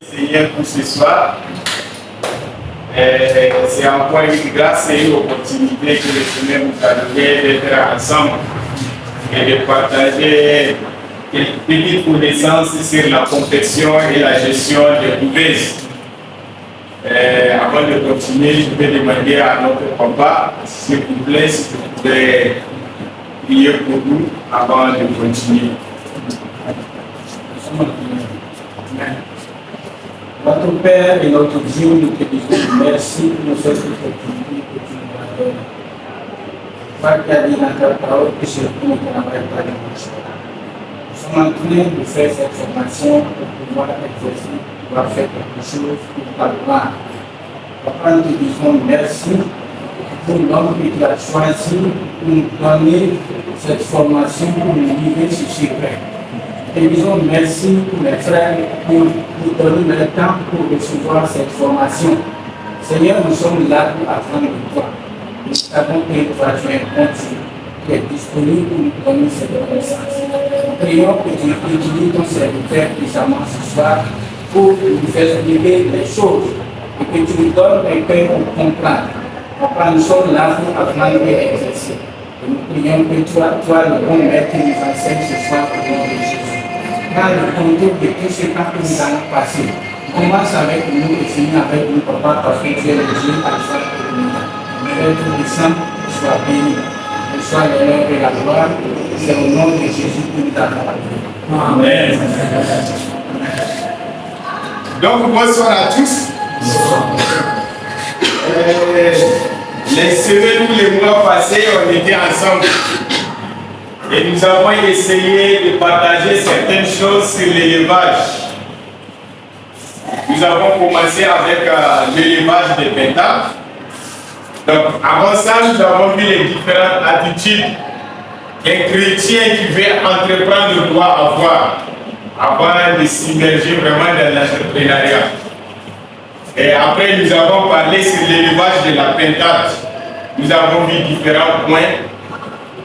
Seigneur pour ce soir. C'est encore une grâce et une opportunité que le Seigneur nous a donné d'être ensemble et de partager quelques petites connaissances sur la confection et la gestion des couveuses. Avant de continuer, je vais demander à notre papa, s'il vous plaît, si vous pouvez prier pour nous avant de continuer. Amen. Notre Père et notre Dieu, nous te disons merci pour cette opportunité que tu nous as donnée. Toi qui as dit dans ta parole que ce qui ne travaille pas de marche. Nous sommes en train de faire cette formation pour pouvoir exercer, pouvoir faire quelque chose pour ta gloire. Papa, nous te disons merci pour l'homme que tu as choisi pour nous donner cette formation pour nous livrer ce secret. Et disons merci pour mes frères pour nous donner le temps pour recevoir cette formation. Seigneur, nous sommes là pour apprendre de toi. Nous savons que toi, tu es un bon Dieu qui est disponible pour nous donner cette connaissance. Nous prions que tu utilises ton serviteur puissamment ce soir pour nous faire expliquer les choses et que tu nous donnes un cœur pour comprendre. Papa, nous sommes là pour apprendre et exercer. Et nous prions que toi, le bon maître, nous enseigne ce soir au nom de Jésus. Dans le contexte de tout ce temps que nous allons passer, commence avec nous et finis avec nous, papa, parce que tu es le Dieu alpha et oméga. Père Tout-Puissant, sois béni. Que soit l'honneur et la gloire, c'est au nom de Jésus que nous t'avons parlé. Amen. Donc, bonsoir à tous. Les semaines ou les mois passés, on était ensemble. Et nous avons essayé de partager certaines choses sur l'élevage. Nous avons commencé avec l'élevage des pétards. Donc, avant ça, nous avons vu les différentes attitudes qu'un chrétien qui veut entreprendre doit avoir avant de s'immerger vraiment dans l'entrepreneuriat. Et après, nous avons parlé sur l'élevage de la pintade. Nous avons vu différents points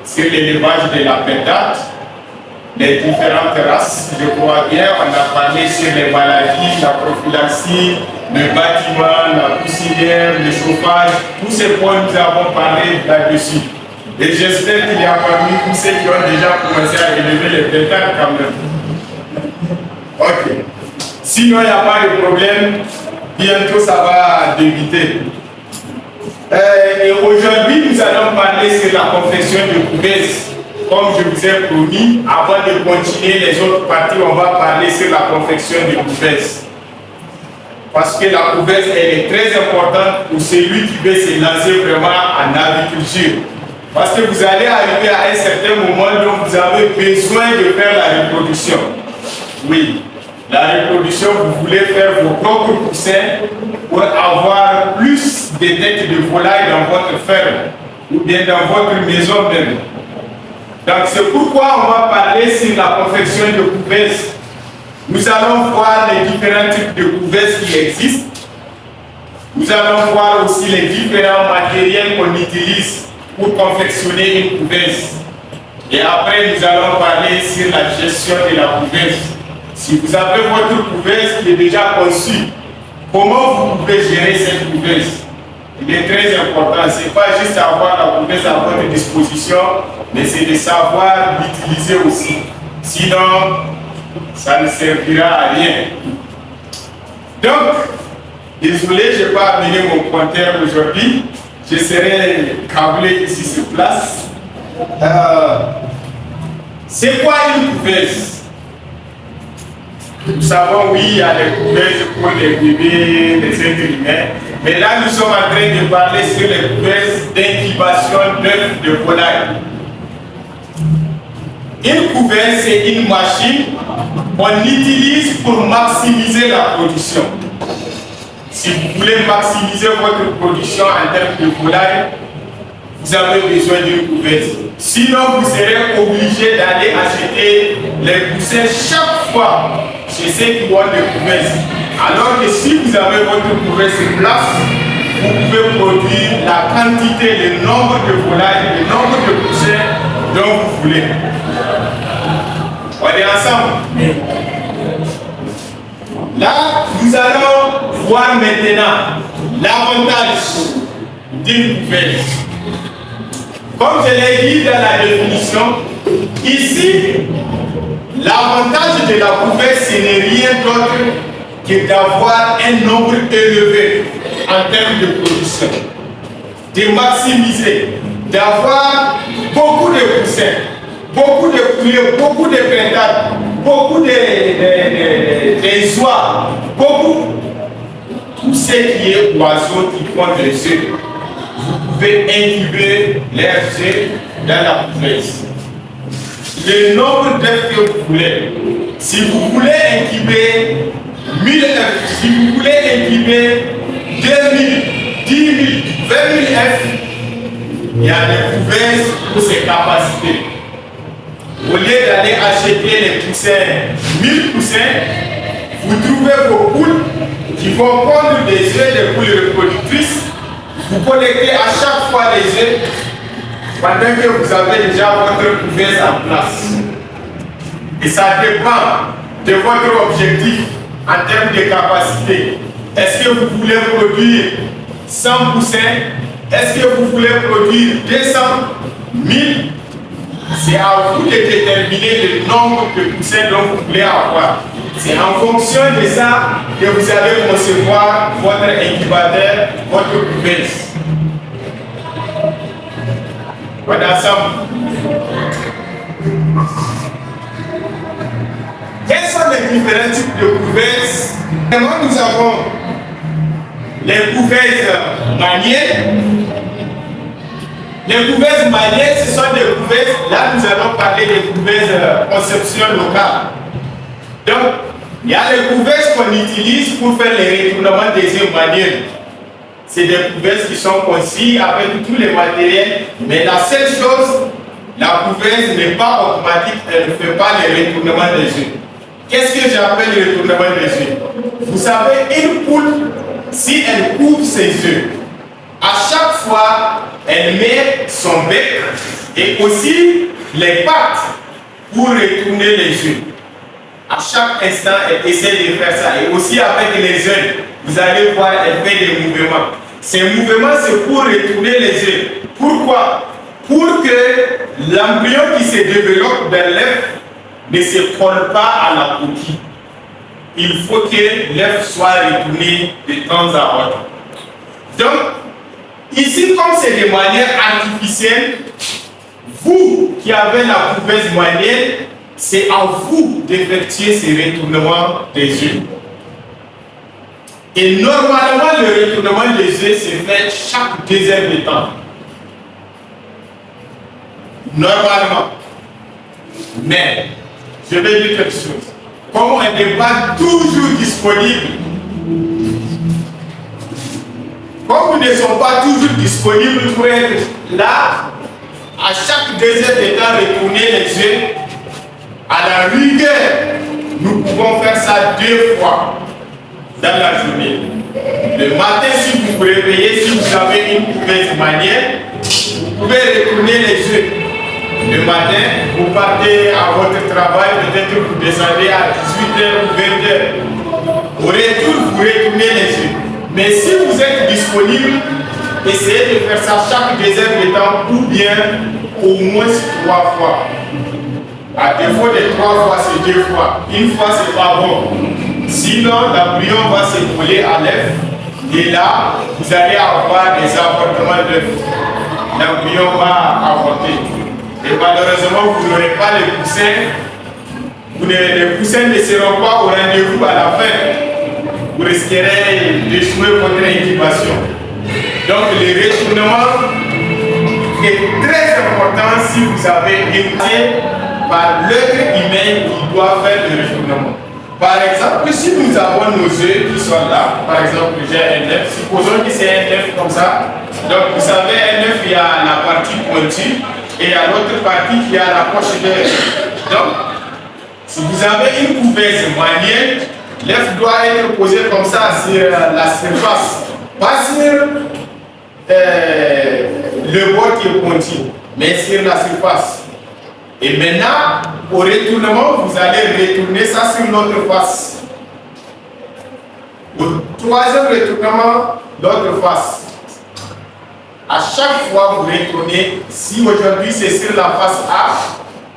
sur l'élevage de la pintade, les différentes races, je crois bien. On a parlé sur les maladies, la prophylaxie, le bâtiment, la poussière, le chauffage. Tous ces points, nous avons parlé là-dessus. Et j'espère qu'il y a parmi tous ceux qui ont déjà commencé à élever les pintades quand même. Ok. Sinon, il n'y a pas de problème. Bientôt, ça va débuter. Et aujourd'hui, nous allons parler sur la confection de couveuses. Comme je vous ai promis, avant de continuer les autres parties, on va parler sur la confection de couveuses. Parce que la couveuse, elle est très importante pour celui qui veut se lancer vraiment en agriculture. Parce que vous allez arriver à un certain moment où vous avez besoin de faire la reproduction. Oui. La reproduction, vous voulez faire vos propres poussins pour avoir plus de têtes de volaille dans votre ferme ou bien dans votre maison même. Donc c'est pourquoi on va parler sur la confection de couveuses. Nous allons voir les différents types de couveuses qui existent. Nous allons voir aussi les différents matériels qu'on utilise pour confectionner une couveuse. Et après, nous allons parler sur la gestion de la couveuse. Si vous avez votre couveuse qui est déjà conçue, comment vous pouvez gérer cette couveuse? Il est très important. Ce n'est pas juste avoir la couveuse à votre disposition, mais c'est de savoir l'utiliser aussi. Sinon, ça ne servira à rien. Donc, désolé, je n'ai pas amené mon pointeur aujourd'hui. Je serai câblé ici sur place. C'est quoi une couveuse? Nous savons, oui, il y a des couveuses pour les bébés, les êtres humains. Mais là, nous sommes en train de parler sur les couveuses d'incubation d'œufs de volaille. Une couveuse, c'est une machine qu'on utilise pour maximiser la production. Si vous voulez maximiser votre production en termes de volaille, vous avez besoin d'une couveuse. Sinon, vous serez obligé d'aller acheter les poussins chaque fois chez ceux qui ont des couveuses. Alors que si vous avez votre couveuse sur place, vous pouvez produire la quantité, le nombre de volailles, le nombre de poussins dont vous voulez. On est ensemble. Là, nous nous allons voir maintenant l'avantage d'une couveuse. Comme je l'ai dit dans la définition, ici, l'avantage de la couveuse, ce n'est rien d'autre que d'avoir un nombre élevé en termes de production, de maximiser, d'avoir beaucoup de poussins, beaucoup de poulets, beaucoup de pétales, beaucoup de oies, beaucoup, tout ce qui est oiseaux qui font des œufs. Vous pouvez incuber leurs œufs dans la couveuse. Le nombre d'œufs que vous voulez. Si vous voulez incuber 1000 œufs, si vous voulez incuber 2000, 10 000, 20 000 œufs, il y a des couveuses pour ces capacités. Au lieu d'aller acheter les poussins, 1000 poussins, vous trouvez vos poules qui vont pondre des œufs, des poules reproductrices. Vous collectez à chaque fois les œufs pendant que vous avez déjà votre couveuse en place. Et ça dépend de votre objectif en termes de capacité. Est-ce que vous voulez produire 100 poussins? Est-ce que vous voulez produire 200, 1000? C'est à vous de déterminer le nombre de poussins dont vous voulez avoir. C'est en fonction de ça que vous allez concevoir votre incubateur, votre couveuse. Voilà ensemble. Quels sont les différents types de couveuses? Nous avons les couveuses manuelles. Les couveuses manuelles, ce sont des couveuses, là nous allons parler des couveuses conception locale. Donc, il y a les couveuses qu'on utilise pour faire les retournements des œufs manuels. C'est des couveuses qui sont conçues avec tous les matériels, mais la seule chose, la couveuse n'est pas automatique, elle ne fait pas les retournements des œufs. Qu'est-ce que j'appelle le retournement des œufs? Vous savez, une poule, si elle couvre ses œufs, à chaque fois, elle met son bec et aussi les pattes pour retourner les œufs. À chaque instant, elle essaie de faire ça. Et aussi avec les œufs, vous allez voir, elle fait des mouvements. Ces mouvements, c'est pour retourner les œufs. Pourquoi? Pour que l'embryon qui se développe dans l'œuf ne se colle pas à la coquille. Il faut que l'œuf soit retourné de temps à autre. Donc, ici, comme c'est de manière artificielle, vous qui avez la couveuse manuelle, c'est à vous d'effectuer ces retournements des œufs. Et normalement, le retournement des œufs se fait chaque 2 heures de temps. Normalement. Mais, je vais dire quelque chose. Comme elle n'est pas toujours disponible, comme nous ne sommes pas toujours disponibles pour être là, à chaque 2 heures de temps, retourner les œufs, à la rigueur, nous pouvons faire ça 2 fois dans la journée. Le matin, si vous vous réveillez, si vous avez une couveuse manuelle, vous pouvez retourner les œufs. Le matin, vous partez à votre travail, peut-être que vous descendez à 18h ou 20h. Au retour, vous retournez les œufs. Mais si vous êtes disponible, essayez de faire ça chaque 2 heures de temps ou bien au moins 3 fois. À défaut de 3 fois, c'est 2 fois. Une fois, c'est pas bon. Sinon, l'embryon va se coller à l'œuf et là, vous allez avoir des avortements d'œufs. L'embryon va avorter. Et malheureusement, vous n'aurez pas les poussins. Les poussins ne seront pas au rendez-vous à la fin. Vous risquerez d'échouer votre incubation. Donc, le retournement est très important si vous avez écouté par l'être humain qui doit faire le retournement. Par exemple, si nous avons nos œufs qui sont là, par exemple, j'ai un œuf, supposons que c'est un œuf comme ça. Donc, vous savez, un œuf, il y a la partie pointue et il y a l'autre partie qui a la poche de l'œuf. Donc, si vous avez une couveuse manuelle, l'œuf doit être posé comme ça sur la surface, pas sur le bord qui est pointu, mais sur la surface. Et maintenant, au retournement, vous allez retourner ça sur l'autre face. Au troisième retournement, l'autre face. À chaque fois, vous retournez. Si aujourd'hui c'est sur la face A,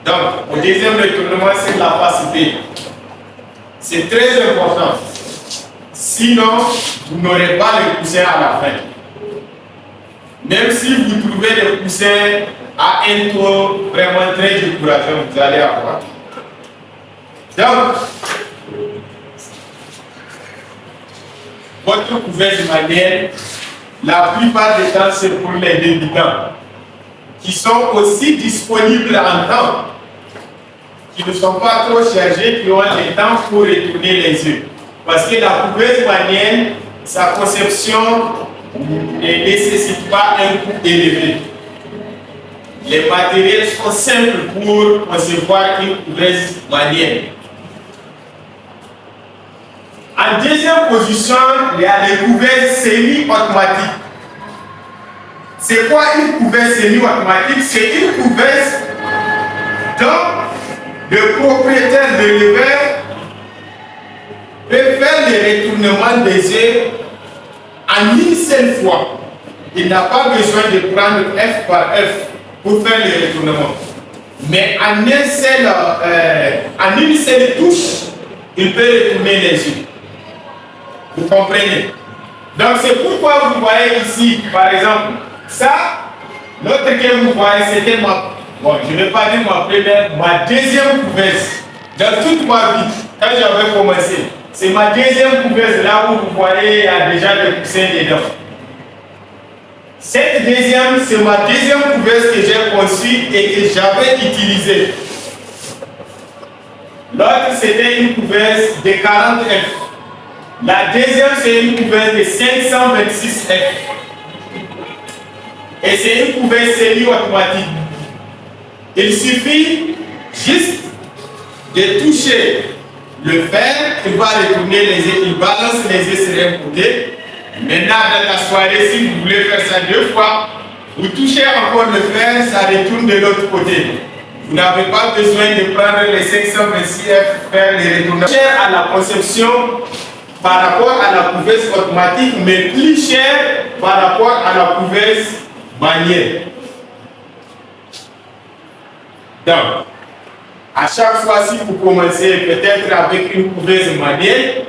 donc au deuxième retournement, c'est la face B. C'est très important. Sinon, vous n'aurez pas les coussins à la fin. Même si vous trouvez des coussins à un taux vraiment très décourageant, vous allez avoir. Donc, votre couvercle manuel, la plupart des temps, c'est pour les débutants qui sont aussi disponibles en temps, qui ne sont pas trop chargés, qui ont le temps pour retourner les yeux. Parce que la couvercle manuelle, sa conception ne nécessite pas un coût élevé. Les matériels sont simples pour concevoir une couvercle manuelle. En deuxième position, il y a les couvercles semi-automatiques. C'est quoi une couvercle semi-automatique? C'est une couvercle dont le propriétaire de l'éleveur peut faire les retournements des yeux en une seule fois. Il n'a pas besoin de prendre F par F pour faire les retournements. Mais en une seule touche, il peut retourner les yeux. Vous comprenez? Donc c'est pourquoi vous voyez ici, par exemple, ça, l'autre que vous voyez, c'était je ne vais pas dire ma deuxième couvercle. Dans toute ma vie, quand j'avais commencé, c'est ma deuxième couvercle, là où vous voyez, il y a déjà des coussins dedans. Cette deuxième, c'est ma deuxième couvercle que j'ai conçue et que j'avais utilisée. L'autre, c'était une couvercle de 40 F. La deuxième, c'est une couvercle de 526 F. Et c'est une couvercle semi-automatique. Il suffit juste de toucher le fer, il va retourner les yeux, il balance les yeux sur un côté. Maintenant, dans la soirée, si vous voulez faire ça 2 fois, vous touchez encore le fer, ça retourne de l'autre côté. Vous n'avez pas besoin de prendre les 526 F, faire les retournements. Cher à la conception par rapport à la couvercle automatique, mais plus cher par rapport à la couvercle manuelle. Donc, à chaque fois, si vous commencez peut-être avec une couvercle manuelle,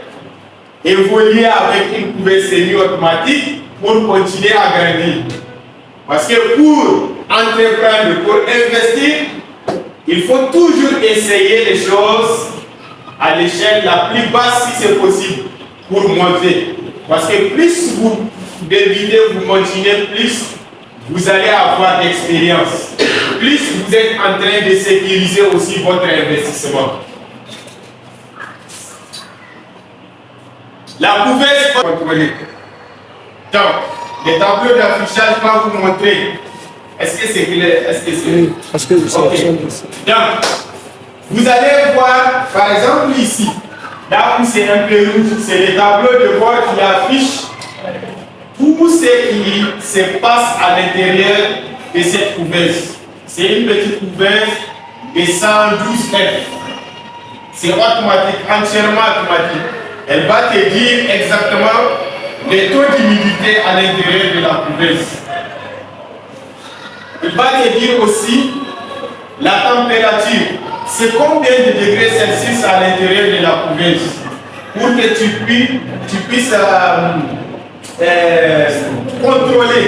évoluer avec une couvercle semi-automatique pour continuer à grandir. Parce que pour entreprendre, pour investir, il faut toujours essayer les choses à l'échelle la plus basse si c'est possible pour monter. Parce que plus vous débutez, vous continuez, plus vous allez avoir d'expérience. Plus vous êtes en train de sécuriser aussi votre investissement. La couvercle contrôlée. Donc, les tableaux d'affichage vont vous montrer. Est-ce que c'est clair? Est-ce que c'est... Parce que okay. Donc, vous allez voir, par exemple ici, là où c'est un peu rouge, c'est les tableaux de bord qui affichent tout ce qui se passe à l'intérieur de cette couvercle. C'est une petite couvercle de 112 F. C'est automatique, entièrement automatique. Elle va te dire exactement le taux d'humidité à l'intérieur de la couvercle. Il va te dire aussi la température. C'est combien de degrés Celsius à l'intérieur de la couvercle pour que tu puisses contrôler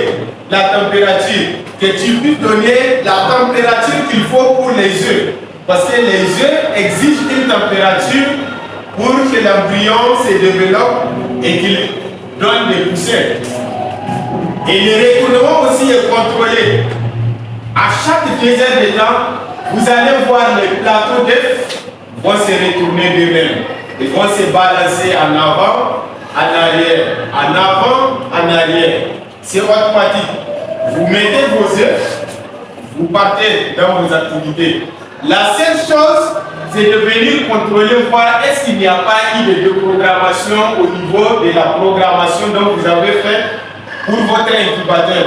la température, que tu puisses donner la température qu'il faut pour les œufs. Parce que les œufs exigent une température pour que l'embryon se développe et qu'il donne des poussins. Et le retournement aussi est contrôlé. À chaque 2 heures de temps, vous allez voir les plateaux d'œufs vont se retourner d'eux-mêmes. Ils vont se balancer en avant, en arrière, en avant, en arrière. C'est automatique. Vous mettez vos œufs, vous partez dans vos activités. La seule chose, c'est de venir contrôler, voir est-ce qu'il n'y a pas eu de déprogrammation au niveau de la programmation dont vous avez fait pour votre incubateur.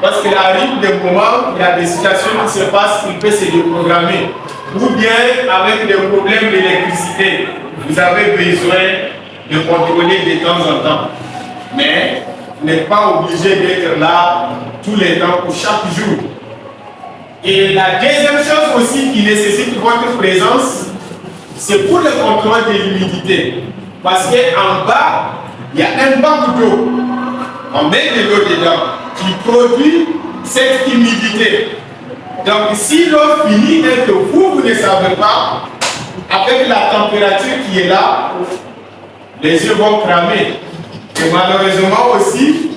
Parce qu'il arrive des moments, il y a des situations qui se passent, il peut se déprogrammer. Ou bien avec des problèmes d'électricité, vous avez besoin de contrôler de temps en temps. Mais vous n'êtes pas obligé d'être là tous les temps pour chaque jour. Et la deuxième chose aussi qui nécessite votre présence, c'est pour le contrôle de l'humidité. Parce qu'en bas, il y a un bac d'eau. On met de l'eau dedans qui produit cette humidité. Donc si l'eau finit et que vous ne savez pas, avec la température qui est là, les œufs vont cramer. Et malheureusement aussi,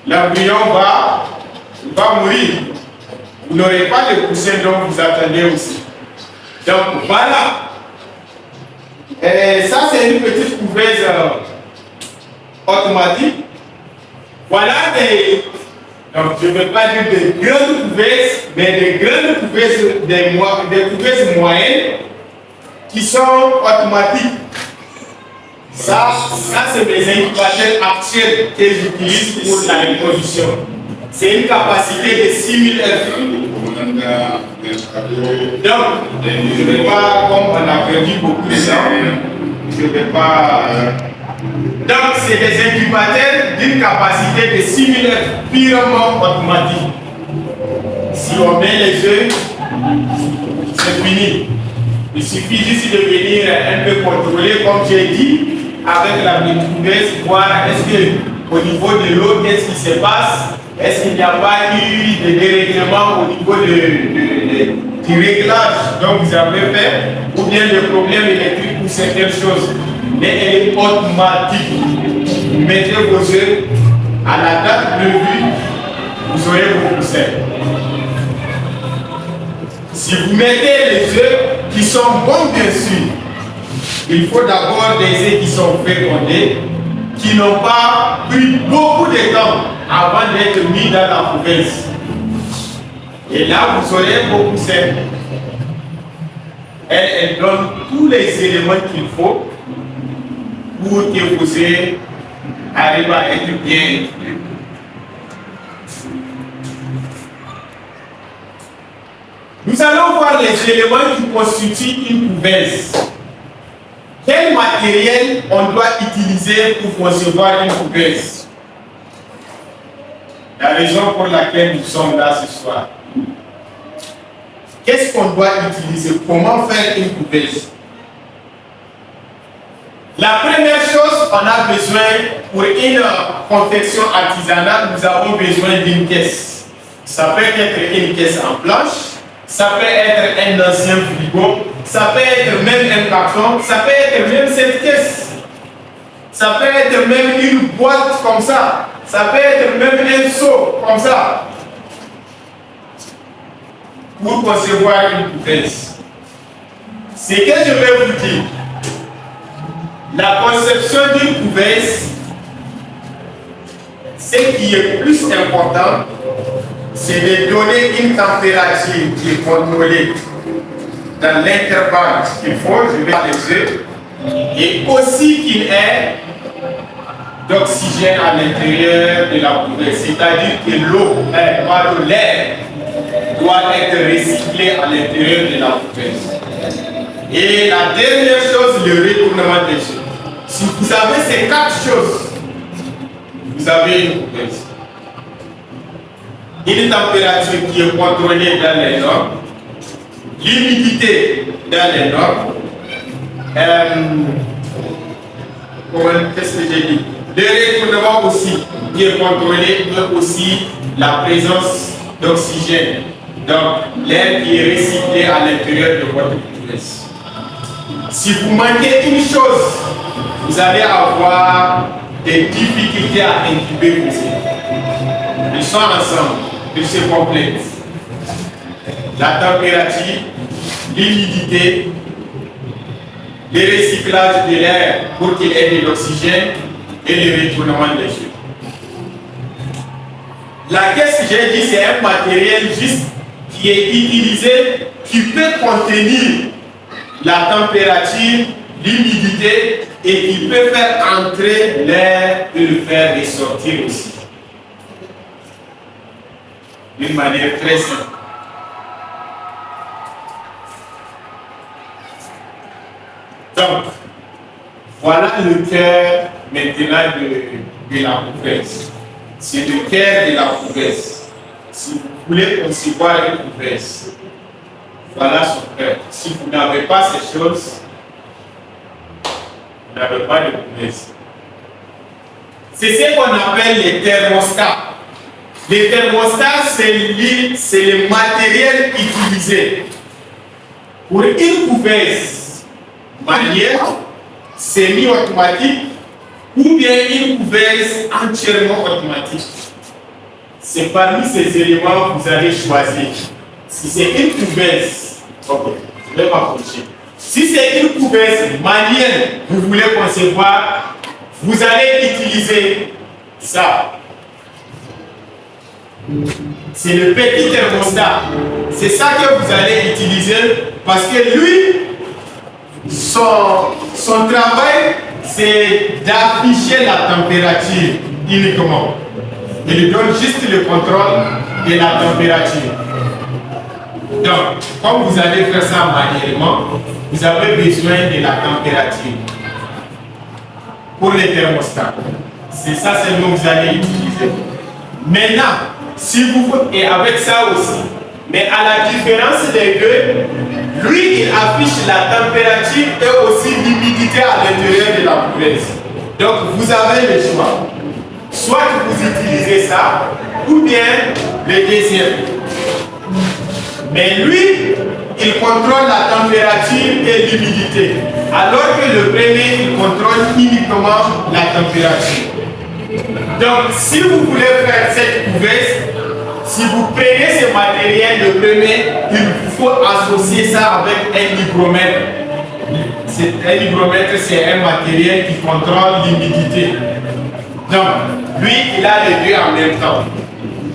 l'embryon va mourir. Vous n'aurez pas le poussin dont vous attendez aussi. Donc voilà. Et ça, c'est une petite couveuse automatique. Voilà donc je ne vais pas dire des grandes couveuses, mais des grandes couveuses, des couveuses moyennes qui sont automatiques. Ça c'est mes incubateurs actuels que j'utilise pour la reproduction. C'est une capacité de 6000 œufs. Donc, je ne vais pas, comme on a perdu beaucoup de temps, je ne vais pas. Donc, c'est des incubateurs d'une capacité de 6000 œufs purement automatiques. Si on met les œufs, c'est fini. Il suffit juste de venir un peu contrôler, comme j'ai dit, avec la couveuse, voir est-ce que au niveau de l'eau, qu'est-ce qui se passe? Est-ce qu'il n'y a pas eu de dérèglement au niveau du réglage dont vous avez fait, ou bien de problèmes électriques ou certaines choses? Mais elle est automatique. Vous mettez vos œufs à la date prévue, vous aurez vos poussins. Si vous mettez les œufs qui sont bons, bien sûr, il faut d'abord des œufs qui sont fécondés, qui n'ont pas pris beaucoup de temps avant d'être mis dans la couveuse. Et là, vous aurez vos poussins. Elle donne tous les éléments qu'il faut pour que vos œufs arrivent à être bien équilibrés. Nous allons voir les éléments qui constituent une couveuse. Quel matériel on doit utiliser pour concevoir une couveuse? La raison pour laquelle nous sommes là ce soir. Qu'est-ce qu'on doit utiliser? Comment faire une couveuse? La première chose, on a besoin, pour une confection artisanale, nous avons besoin d'une caisse. Ça peut être une caisse en planche, ça peut être un ancien frigo, ça peut être même un carton, ça peut être même cette caisse. Ça peut être même une boîte comme ça. Ça peut être même un seau comme ça. Pour concevoir une couveuse. Ce que je vais vous dire, la conception d'une couveuse, ce qui est plus important, c'est de donner une température qui est contrôlée dans l'intervalle qu'il faut, je vais les œufs, et aussi qu'il y ait d'oxygène à l'intérieur de la couveuse, c'est-à-dire que l'air doit être recyclé à l'intérieur de la couveuse. Et la dernière chose, le retournement des œufs. Si vous avez ces 4 choses, vous avez une couveuse. Une température qui est contrôlée dans les normes, l'humidité dans les normes, qu'est-ce que j'ai dit? Le retournement aussi qui est contrôlé, mais aussi la présence d'oxygène, donc l'air qui est recyclé à l'intérieur de votre couveuse. Si vous manquez une chose, vous allez avoir des difficultés à incuber vos œufs. Ils sont ensemble, ils se complètent. La température, l'humidité, le recyclage de l'air pour qu'il ait de l'oxygène et le retournement des œufs. La caisse, j'ai dit, c'est un matériel juste qui est utilisé, qui peut contenir la température, l'humidité et qui peut faire entrer l'air et le faire ressortir aussi. D'une manière très simple. Donc, Voilà le cœur maintenant de la couverture. C'est le cœur de la couverture. Si vous voulez concevoir une couverture, voilà son cœur. Si vous n'avez pas ces choses, vous n'avez pas de couverture. C'est ce qu'on appelle les thermostats. Les thermostats, c'est le matériel utilisé pour une couverture manuelle, semi-automatique, ou bien une couverture entièrement automatique. C'est parmi ces éléments que vous allez choisir. Si c'est une couverture, ok, je vais m'approcher. Si c'est une couverture manuelle que vous voulez concevoir, vous allez utiliser ça. C'est le petit thermostat. C'est ça que vous allez utiliser parce que lui, son travail, c'est d'afficher la température uniquement. Il donne juste le contrôle de la température. Donc, comme vous allez faire ça manuellement, vous avez besoin de la température pour les thermostats. C'est ça seulement que vous allez utiliser. Maintenant, si vous et avec ça aussi, mais à la différence des deux, lui il affiche la température et aussi l'humidité à l'intérieur de la couverture. Donc vous avez le choix. Soit vous utilisez ça, ou bien le deuxième. Mais lui, il contrôle la température et l'humidité, alors que le premier, il contrôle uniquement la température. Donc, si vous voulez faire cette couverture, si vous prenez ce matériel, le premier, il faut associer ça avec un hygromètre. Un hygromètre, c'est un matériel qui contrôle l'humidité. Donc, lui, il a les deux en même temps.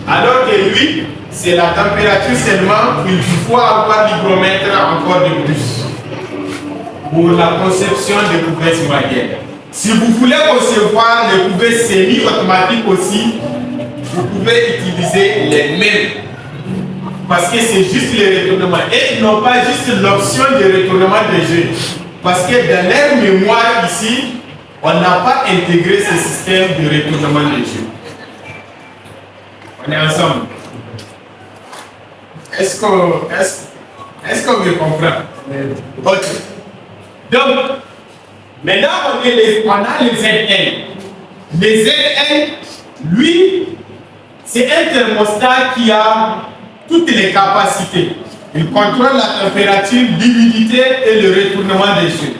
Alors que lui, c'est la température seulement, il faut avoir l'hygromètre encore de plus pour la conception de couvertures manuelles. Si vous voulez concevoir les couvertures semi-automatiques aussi, vous pouvez utiliser les mêmes. Parce que c'est juste le retournement. Et ils n'ont pas juste l'option de retournement des jeux. Parce que dans leur mémoire ici, on n'a pas intégré ce système de retournement des jeux. On est ensemble. Est-ce qu'on me comprend? Ok. Donc, maintenant, on a les ZN. Les ZN, lui, c'est un thermostat qui a toutes les capacités. Il contrôle la température, l'humidité et le retournement des jeux.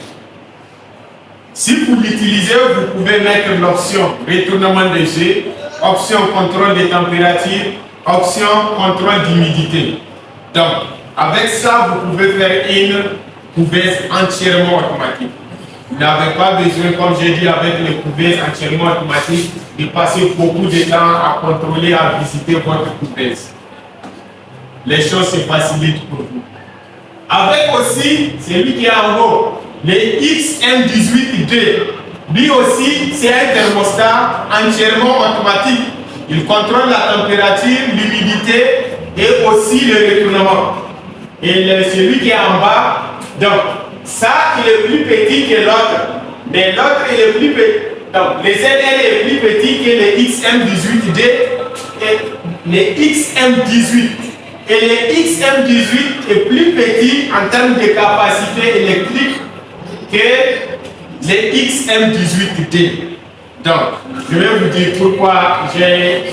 Si vous l'utilisez, vous pouvez mettre l'option retournement des jeux, option contrôle des températures, option contrôle d'humidité. Donc, avec ça, vous pouvez faire une couverture entièrement automatique. Vous n'avez pas besoin, comme j'ai dit, avec les couvertures entièrement automatiques, de passer beaucoup de temps à contrôler, à visiter votre couverture. Les choses se facilitent pour vous. Avec aussi, celui qui est en haut, les XM18D. Lui aussi, c'est un thermostat entièrement automatique. Il contrôle la température, l'humidité et aussi le retournement. Et celui qui est en bas, donc, ça, il est plus petit que l'autre. Mais l'autre, il est plus petit. Donc, les ZL est plus petit que les XM18D et les XM18. Et les XM18 est plus petit en termes de capacité électrique que les XM18D. Donc, je vais vous dire pourquoi j'ai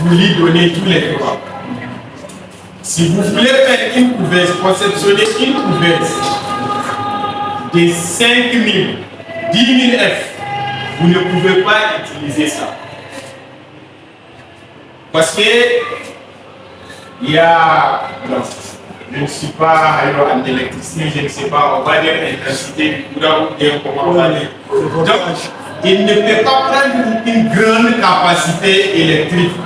voulu donner tous les trois. Si vous voulez faire une couverture, conceptionner une couverture de 5000, 10 000 F, vous ne pouvez pas utiliser ça. Parce que il y a, non, je ne suis pas en électricité, je ne sais pas, on va dire intensité du courant ou bien comment on va dire. Donc, il ne peut pas prendre une grande capacité électrique.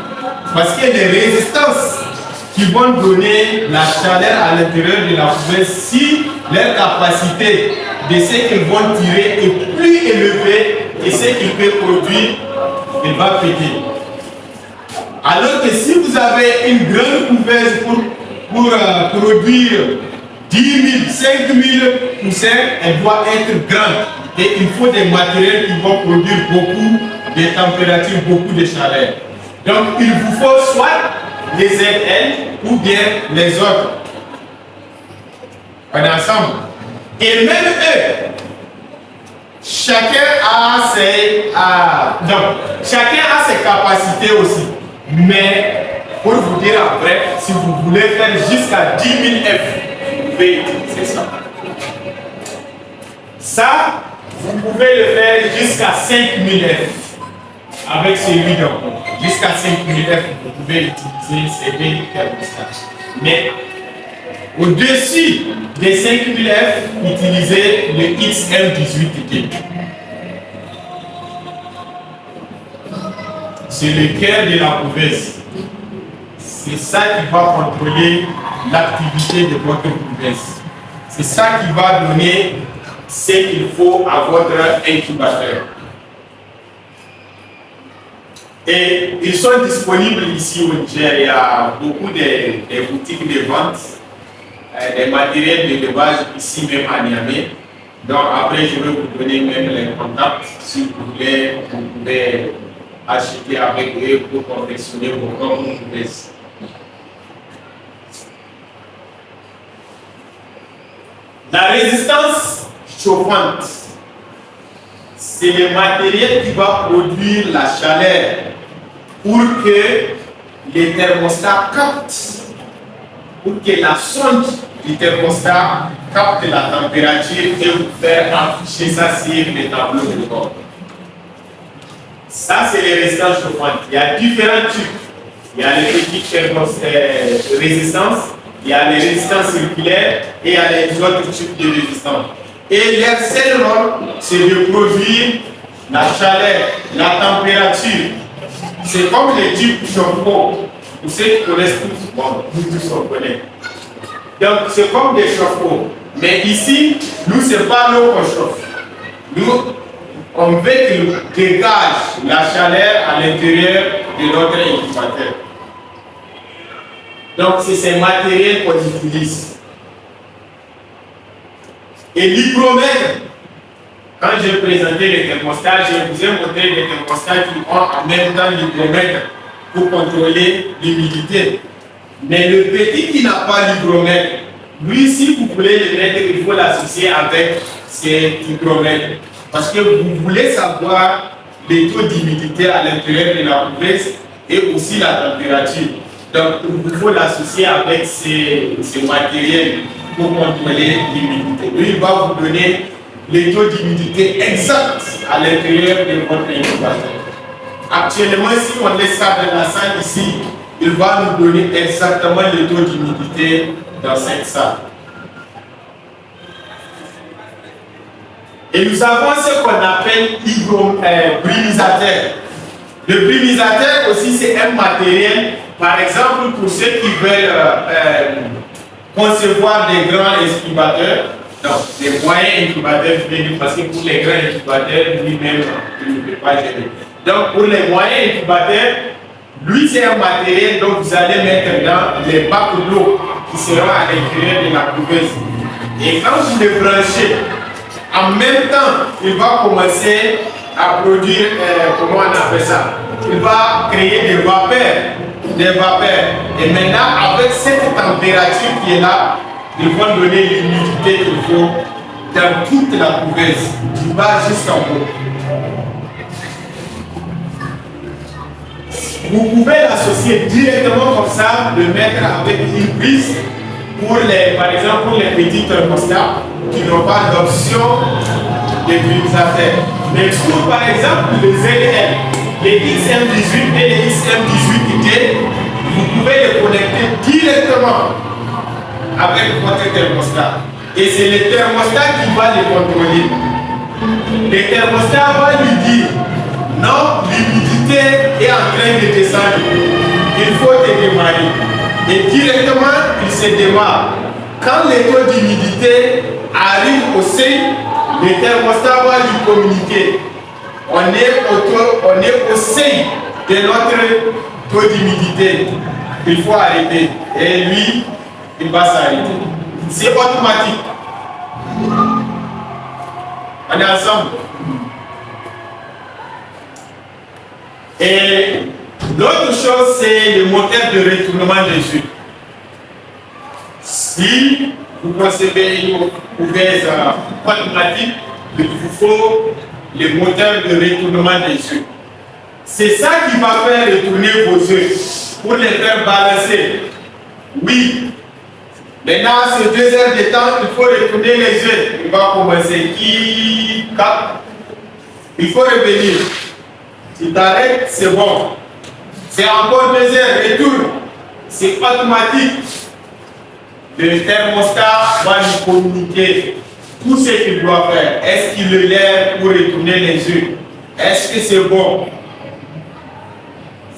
Parce que les résistances qui vont donner la chaleur à l'intérieur de la couverture, si leur capacité de ce qu'ils vont tirer est plus élevée que ce qu'ils peuvent produire, il va péter. Alors que si vous avez une grande couverture pour produire 10 000, 5 000 poussins, elle doit être grande. Et il faut des matériels qui vont produire beaucoup de température, beaucoup de chaleur. Donc il vous faut soit les ZL ou bien les autres. On est ensemble. Et même eux, chacun a ses capacités aussi. Mais pour vous dire après, si vous voulez faire jusqu'à 10 000 F, vous pouvez utiliser ça. Ça, vous pouvez le faire jusqu'à 5 000 F avec celui-là. Jusqu'à 5 000 F, vous pouvez utiliser ces deux thermostats. Mais au-dessus des 5 000 F, utilisez le XM18T. C'est le cœur de la couveuse. C'est ça qui va contrôler l'activité de votre couveuse. C'est ça qui va donner ce qu'il faut à votre incubateur. Et ils sont disponibles ici au Niger. Il y a beaucoup de boutiques de vente, des matériels de levage ici même à Niamey. Donc après, je vais vous donner même les contacts. Si vous voulez, vous pouvez acheter avec eux pour confectionner vos propres couveuses. La résistance chauffante, c'est le matériel qui va produire la chaleur pour que les thermostats captent, pour que la sonde du thermostat capte la température et vous faire afficher ça sur les tableaux de bord. Ça, c'est les résistances chauffantes. Il y a différents types. Il y a les petites résistances, il y a les résistances circulaires et il y a les autres types de résistances. Et leur seul rôle, c'est de produire la chaleur, la température. C'est comme les types chauffe-eau. Vous savez qui connaissent tous, bon, nous tous on connaît. Donc c'est comme des chauffe-eau. Mais ici, nous, ce n'est pas l'eau qu'on chauffe. Nous, on veut qu'il dégage la chaleur à l'intérieur de notre incubateur. Donc c'est ces matériels qu'on utilise. Et l'hygromètre, quand j'ai présenté les thermostats, je vous ai montré les thermostats qui ont en même temps l'hygromètre pour contrôler l'humidité. Mais le petit qui n'a pas l'hygromètre, lui, si vous voulez le mettre, il faut l'associer avec cet hygromètre. Parce que vous voulez savoir les taux d'humidité à l'intérieur de la couveuse et aussi la température. Donc, il faut l'associer avec ces matériels pour contrôler l'humidité. Lui, il va vous donner les taux d'humidité exacts à l'intérieur de votre incubateur. Actuellement, si on laisse ça dans la salle ici, il va nous donner exactement les taux d'humidité dans cette salle. Et nous avons ce qu'on appelle brumisateur. Le brumisateur aussi, c'est un matériel, par exemple, pour ceux qui veulent concevoir des grands incubateurs, donc des moyens incubateurs, je vais dire, parce que pour les grands incubateurs, lui-même, il ne peut pas gérer. Donc pour les moyens incubateurs, lui, c'est un matériel dont vous allez mettre dans les bacs d'eau qui seront à l'intérieur de la couveuse. Et quand vous le branchez, en même temps, il va commencer à produire, comment on appelle ça? Il va créer des vapeurs. Et maintenant, avec cette température qui est là, ils vont donner l'humidité qu'il faut dans toute la couveuse, du bas jusqu'en haut. Vous pouvez l'associer directement comme ça, le mettre avec une prise pour les, par exemple, pour les petits thermostats qui n'ont pas d'option d'utilisateur. Mais pour par exemple les ZL, les XM18 et les XM18T, vous pouvez les connecter directement avec votre thermostat. Et c'est le thermostat qui va les contrôler. Le thermostat va lui dire non, l'humidité est en train de descendre. Il faut te démarrer. Et directement, il se démarre. Quand les taux d'humidité arrivent au seuil, le thermostat va lui communiquer. On est au seuil de notre taux d'humidité. Il faut arrêter. Et lui, il va s'arrêter. C'est automatique. On est ensemble. Et l'autre chose, c'est le moteur de retournement des yeux. Si vous concevez une couverture automatique, il vous faut le moteur de retournement des yeux. C'est ça qui va faire retourner vos yeux pour les faire balancer. Oui. Maintenant, ces 2 heures de temps, il faut retourner les yeux. Il va commencer qui cap. Il faut revenir. Si tu arrêtes, c'est bon. C'est encore 2 heures, retourne. C'est automatique. Le thermostat va lui communiquer tout ce qu'il doit faire. Est-ce qu'il le lève pour retourner les yeux? Est-ce que c'est bon?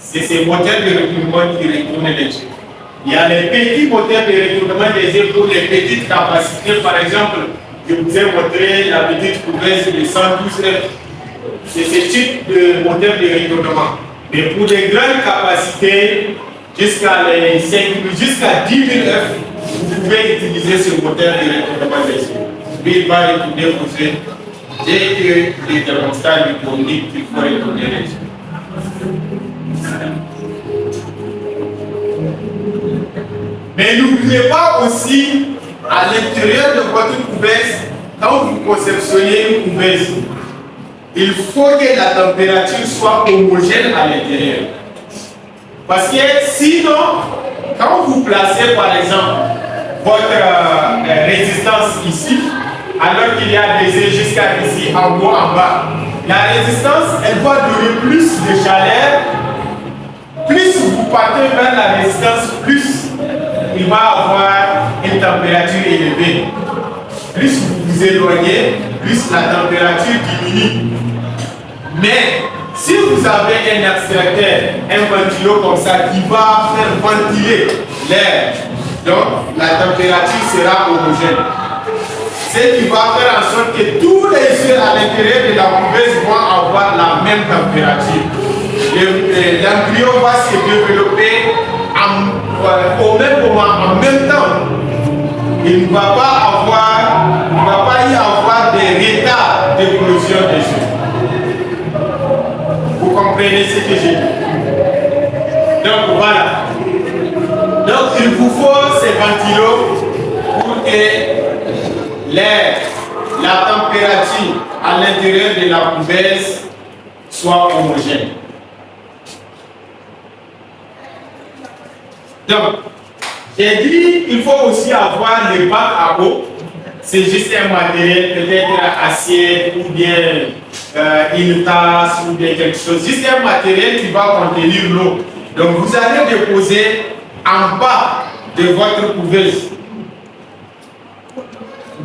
C'est ces moteurs de retournement qui retournent les yeux. Il y a les petits moteurs de retournement des yeux pour les petites capacités. Par exemple, je vous ai montré la petite couverture de 112 F. C'est ce type de moteur de retournement. Mais pour les grandes capacités, jusqu'à 10 000 F, vous pouvez utiliser ce moteur de retournement des yeux. Puis il va retourner vos yeux dès que les thermostats lui communiquent qu'il faut retourner les yeux. Mais n'oubliez pas aussi, à l'intérieur de votre couverture, quand vous conceptionnez une couverture, il faut que la température soit homogène à l'intérieur. Parce que sinon, quand vous placez par exemple votre résistance ici, alors qu'il y a des œufs jusqu'à ici, en haut, en bas, la résistance, elle va donner plus de chaleur. Plus vous partez vers la résistance, plus il va avoir une température élevée. Plus vous vous éloignez, plus la température diminue. Mais si vous avez un extracteur, un ventilo comme ça qui va faire ventiler l'air, donc la température sera homogène. Ce qui va faire en sorte que tous les œufs à l'intérieur de la couverture vont avoir la même température. L'embryon va se développer au même moment, en même temps. Il ne va pas y avoir des retards d'éclosion des œufs. Vous comprenez ce que j'ai dit? Donc voilà. Donc il vous faut ces ventilos pour que l'air, la température à l'intérieur de la couverture soit homogène. Donc, j'ai dit qu'il faut aussi avoir les bacs à eau. C'est juste un matériel, peut-être acier ou bien une tasse ou bien quelque chose. Juste un matériel qui va contenir l'eau. Donc, vous allez déposer en bas de votre couverture.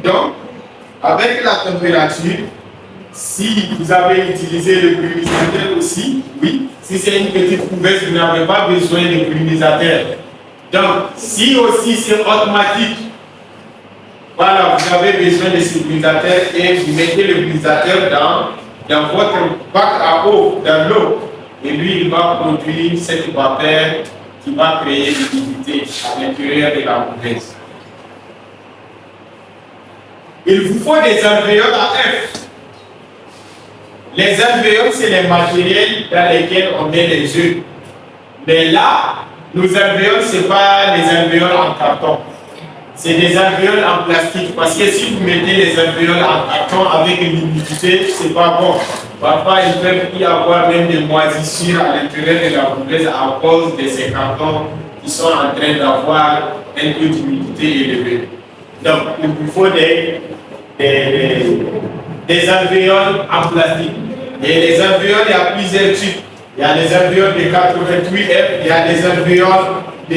Donc, avec la température, si vous avez utilisé le climatiseur aussi, oui. Si c'est une petite couverture, vous n'avez pas besoin de climatiseur. Donc, si aussi c'est automatique, voilà, vous avez besoin de ce climatiseur et vous mettez le climatiseur dans votre bac à eau, dans l'eau. Et lui, il va produire cette vapeur qui va créer l'humidité à l'intérieur de la couverture. Il vous faut des alvéoles à F. Les alvéoles, c'est les matériels dans lesquels on met les œufs. Mais là, nos alvéoles, ce n'est pas les alvéoles en carton. C'est des alvéoles en plastique. Parce que si vous mettez les alvéoles en carton avec une humidité, ce n'est pas bon. Parfois, il peut y avoir même des moisissures à l'intérieur de la couverture à cause de ces cartons qui sont en train d'avoir un peu d'humidité élevée. Donc, il vous faut des alvéoles en plastique. Et les alvéoles, il y a plusieurs types. Il y a les alvéoles de 88F, il y a les alvéoles de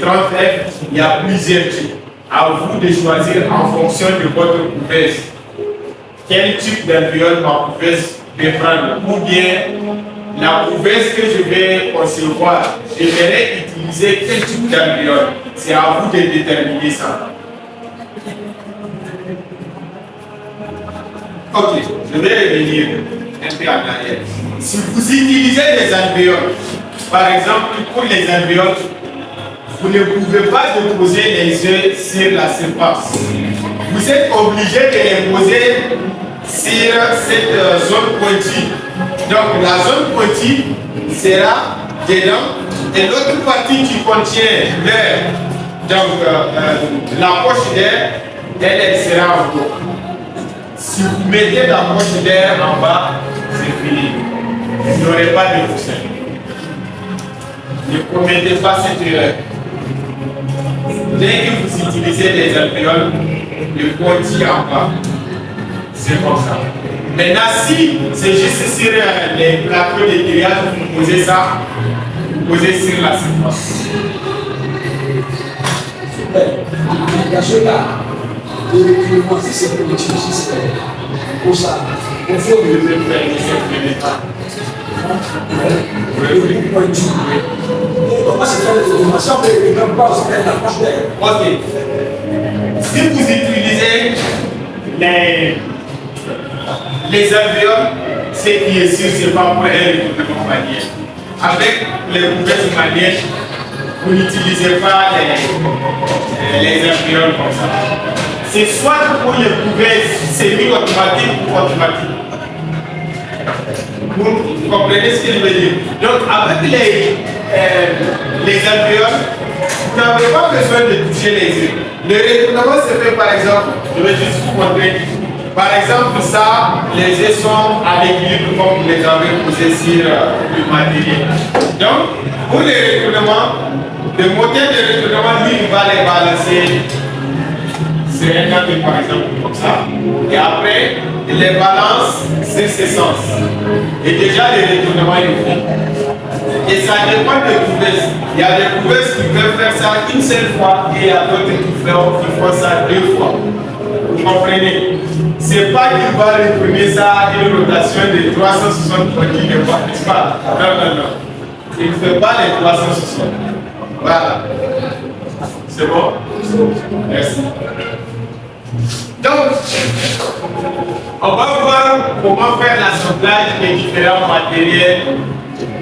30F, il y a plusieurs types. À vous de choisir en fonction de votre couverture. Quel type d'alvéole ma couverture peut prendre? Ou bien la couverture que je vais concevoir, je vais utiliser quel type d'alvéole? C'est à vous de déterminer ça. Ok, je vais revenir un peu en arrière. Si vous utilisez des alvéoles, par exemple pour les alvéoles, vous ne pouvez pas déposer les œufs sur la surface. Vous êtes obligé de les poser sur cette zone pointue. Donc la zone pointue sera dedans et l'autre partie qui contient l'air, donc la poche d'air, elle sera en haut. Si vous mettez la poche d'air en bas, c'est fini. Vous n'aurez pas de coussin. Ne commettez pas cette erreur. Dès que vous utilisez les alvéoles, le pointu en bas, c'est comme ça. Maintenant, si c'est juste sur les plateaux de grillage, vous posez ça, vous posez sur la surface. Super. Dans ce cas, le si c'est pour utiliser pour ça, il faut le faire comment se fait l'automation pour les gens pas se faire la poche d'air? Ok. Si vous utilisez les alvéoles, ce qui est sûr, c'est pas pour un retournement manuel. Avec les mauvaises manières, vous n'utilisez pas les alvéoles comme ça. C'est soit pour les couveuses semi-automatiques ou automatiques. Vous comprenez ce que je veux dire? Donc, avec les alvéoles, vous n'avez pas besoin de toucher les yeux. Le retournement se fait par exemple, je vais juste vous montrer. Par exemple, ça, les yeux sont à l'équilibre comme vous les avez posés sur le matériel. Donc, pour les retournements, le moteur de retournement, lui, il va les balancer sur un câble, par exemple, comme ça. Et après, il les balance sur ses sens. Et déjà, le retournement est fait. Et ça dépend des couveuses. Il y a des couveuses qui peuvent faire ça une seule fois et il y a d'autres qui font ça 2 fois. Vous comprenez? C'est pas qu'il va retourner ça à une rotation de 360 produits de fois, n'est-ce pas? Non. Il ne fait pas les 360. Voilà. C'est bon? Merci. Donc, on va voir comment faire l'assemblage des différents matériels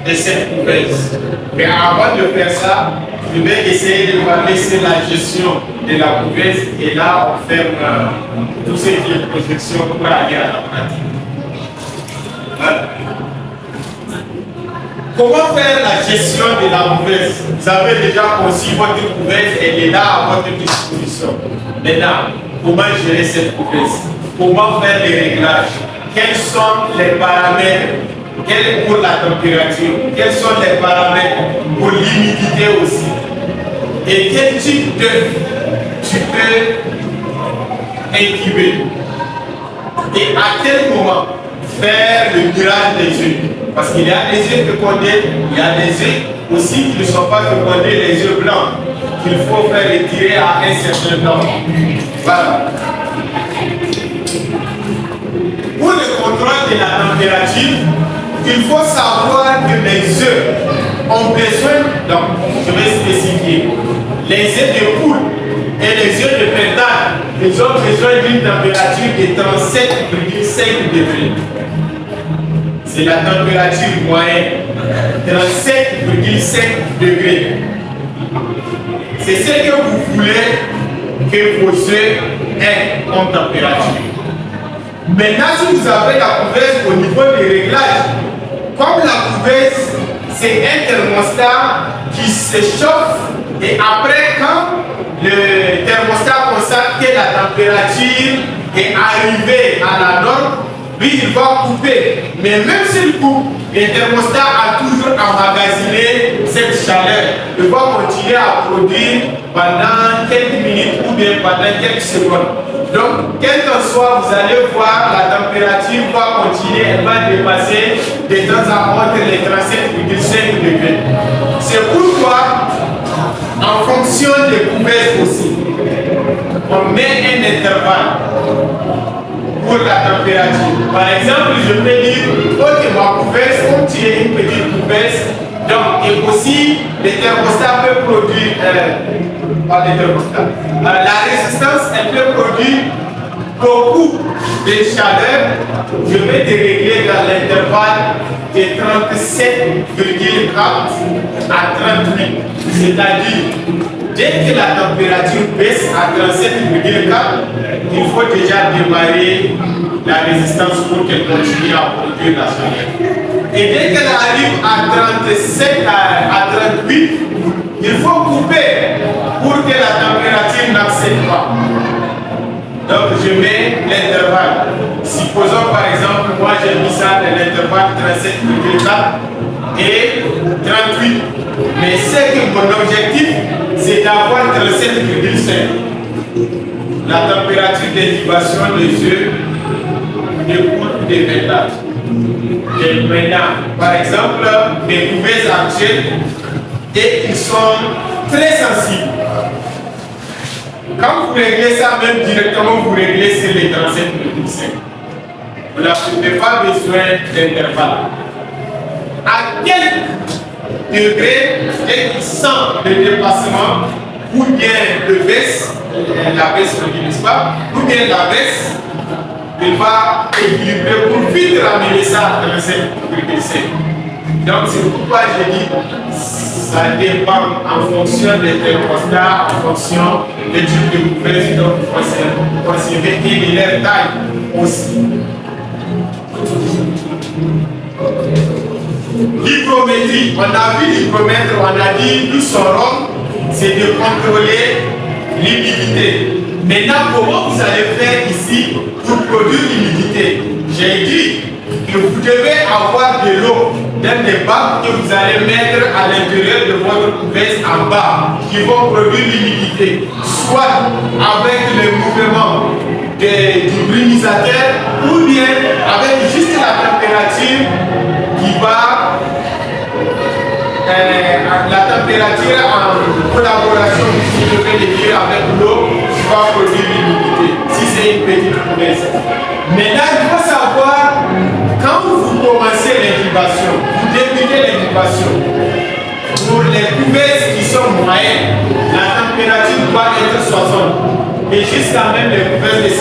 de cette couveuse. Mais avant de faire ça, je vais essayer de parler sur la gestion de la couveuse et là on ferme tout ce qui est projection pour aller à la pratique. Voilà. Comment faire la gestion de la couveuse? Vous avez déjà conçu votre couveuse, elle est là à votre disposition. Maintenant, comment gérer cette couveuse? Comment faire les réglages? Quels sont les paramètres pour la température? Quels sont les paramètres pour l'humidité aussi? Et quel type d'œuf tu peux incuber? Et à quel moment faire le tirage des œufs? Parce qu'il y a des œufs fécondés, il y a des œufs aussi qui ne sont pas fécondés, les œufs blancs, qu'il faut faire retirer à un certain temps. Voilà. Pour le contrôle de la température, il faut savoir que les œufs ont besoin, donc je vais spécifier, les œufs de poule et les œufs de pétard, ils ont besoin d'une température de 37,5 degrés. C'est la température moyenne, 37,5 degrés. C'est ce que vous voulez que vos œufs aient en température. Maintenant, si vous avez la couveuse au niveau des réglages, comme la couveuse, c'est un thermostat qui se chauffe et après, quand le thermostat constate que la température est arrivée à la norme, lui, il va couper. Mais même s'il coupe, le thermostat a toujours emmagasiné cette chaleur. Il va continuer à produire pendant quelques minutes ou bien pendant quelques secondes. Donc, quel qu'en soit, vous allez voir, la température va continuer, elle va dépasser de temps à autre les 37,5 degrés. C'est pourquoi, en fonction des couveuses aussi, on met un intervalle pour la température. Par exemple, je peux dire, ok, ma couveuse, comme tu es une petite couveuse, donc, et aussi, le thermostat peut produire, pas le thermostat, la résistance, elle peut produire beaucoup de chaleur. Je vais te régler dans l'intervalle de 37,4 à 38. C'est-à-dire, dès que la température baisse à 37,4, il faut déjà démarrer la résistance pour qu'elle continue à produire la chaleur. Et dès qu'elle arrive à 37, à 38, il faut couper pour que la température n'accède pas. Donc je mets l'intervalle. Supposons par exemple, moi j'ai mis ça dans l'intervalle 37,4 et 38. Mais c'est que mon objectif, c'est d'avoir 37,5. La température d'incubation des œufs ne coule plus de 24. Et maintenant, par exemple, mes couveuses actuelles, et ils sont très sensibles. Quand vous réglez ça, même directement, vous réglez sur les 37,5. Vous n'avez pas besoin d'intervalle. À quel degré, dès qu'il sent le dépassement, ou bien le baisse, la baisse ne n'utilise pas, ou bien la baisse, il va équilibrer pour vite ramener ça à 37,5. Donc c'est pourquoi je dis ça dépend en fonction des thermostats, en fonction des types de couverts, donc il faut conserver et de leur taille aussi. L'hygrométrie, on a vu l'hygromètre, on a dit tout son rôle, c'est de contrôler l'humidité. Maintenant, comment vous allez faire ici pour produire l'humidité? J'ai dit que vous devez avoir de l'eau dans des bacs que vous allez mettre à l'intérieur de votre couverte en bas qui vont produire l'humidité, soit avec le mouvement du brumisateur ou bien avec juste la température qui va la température en collaboration, si je vais le dire, avec l'eau qui va produire l'humidité, si c'est une petite couverte. Maintenant, il faut savoir, quand vous commencez l'incubation, vous débutez l'incubation, pour les couverts qui sont moyennes, la température doit être 60. Et jusqu'à même les couverts de 112 F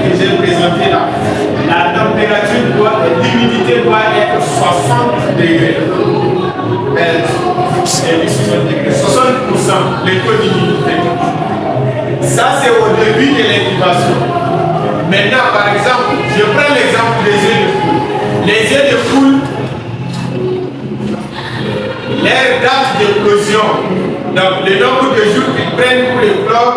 que j'ai présenté là, la température l'humidité doit être 60 degrés. 60%, le taux d'humidité. Ça, c'est au début de l'incubation. Maintenant, par exemple, je prends l'exemple des œufs de poule. Les œufs de poule, leur date d'éclosion, donc le nombre de jours qu'ils prennent pour l'éclore,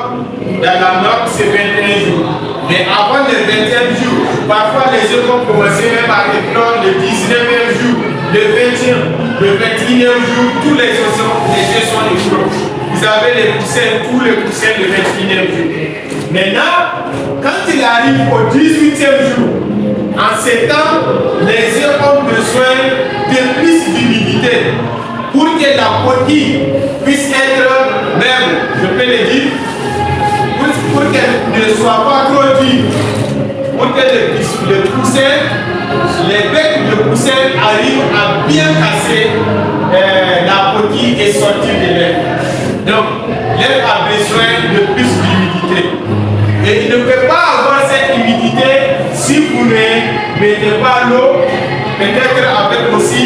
dans la norme, c'est 21 jours. Mais avant les 21 jours, parfois les œufs vont commencer même à éclore le 19e jour, le 20e, le 21e jour, tous les œufs sont éclos. Vous avez les poussins, tous les poussins le 21e jour. Maintenant, quand il arrive au 18e jour, en ces temps, les œufs ont besoin de plus d'humidité pour que la coquille puisse être même, je peux le dire, pour qu'elle ne soit pas trop dure, pour que les poussins, les becs de poussins arrivent à bien casser la coquille et sortir de l'air. Donc, l'air a besoin de plus d'humidité. Et il ne peut pas avoir cette humidité si vous ne mettez pas l'eau, peut-être avec aussi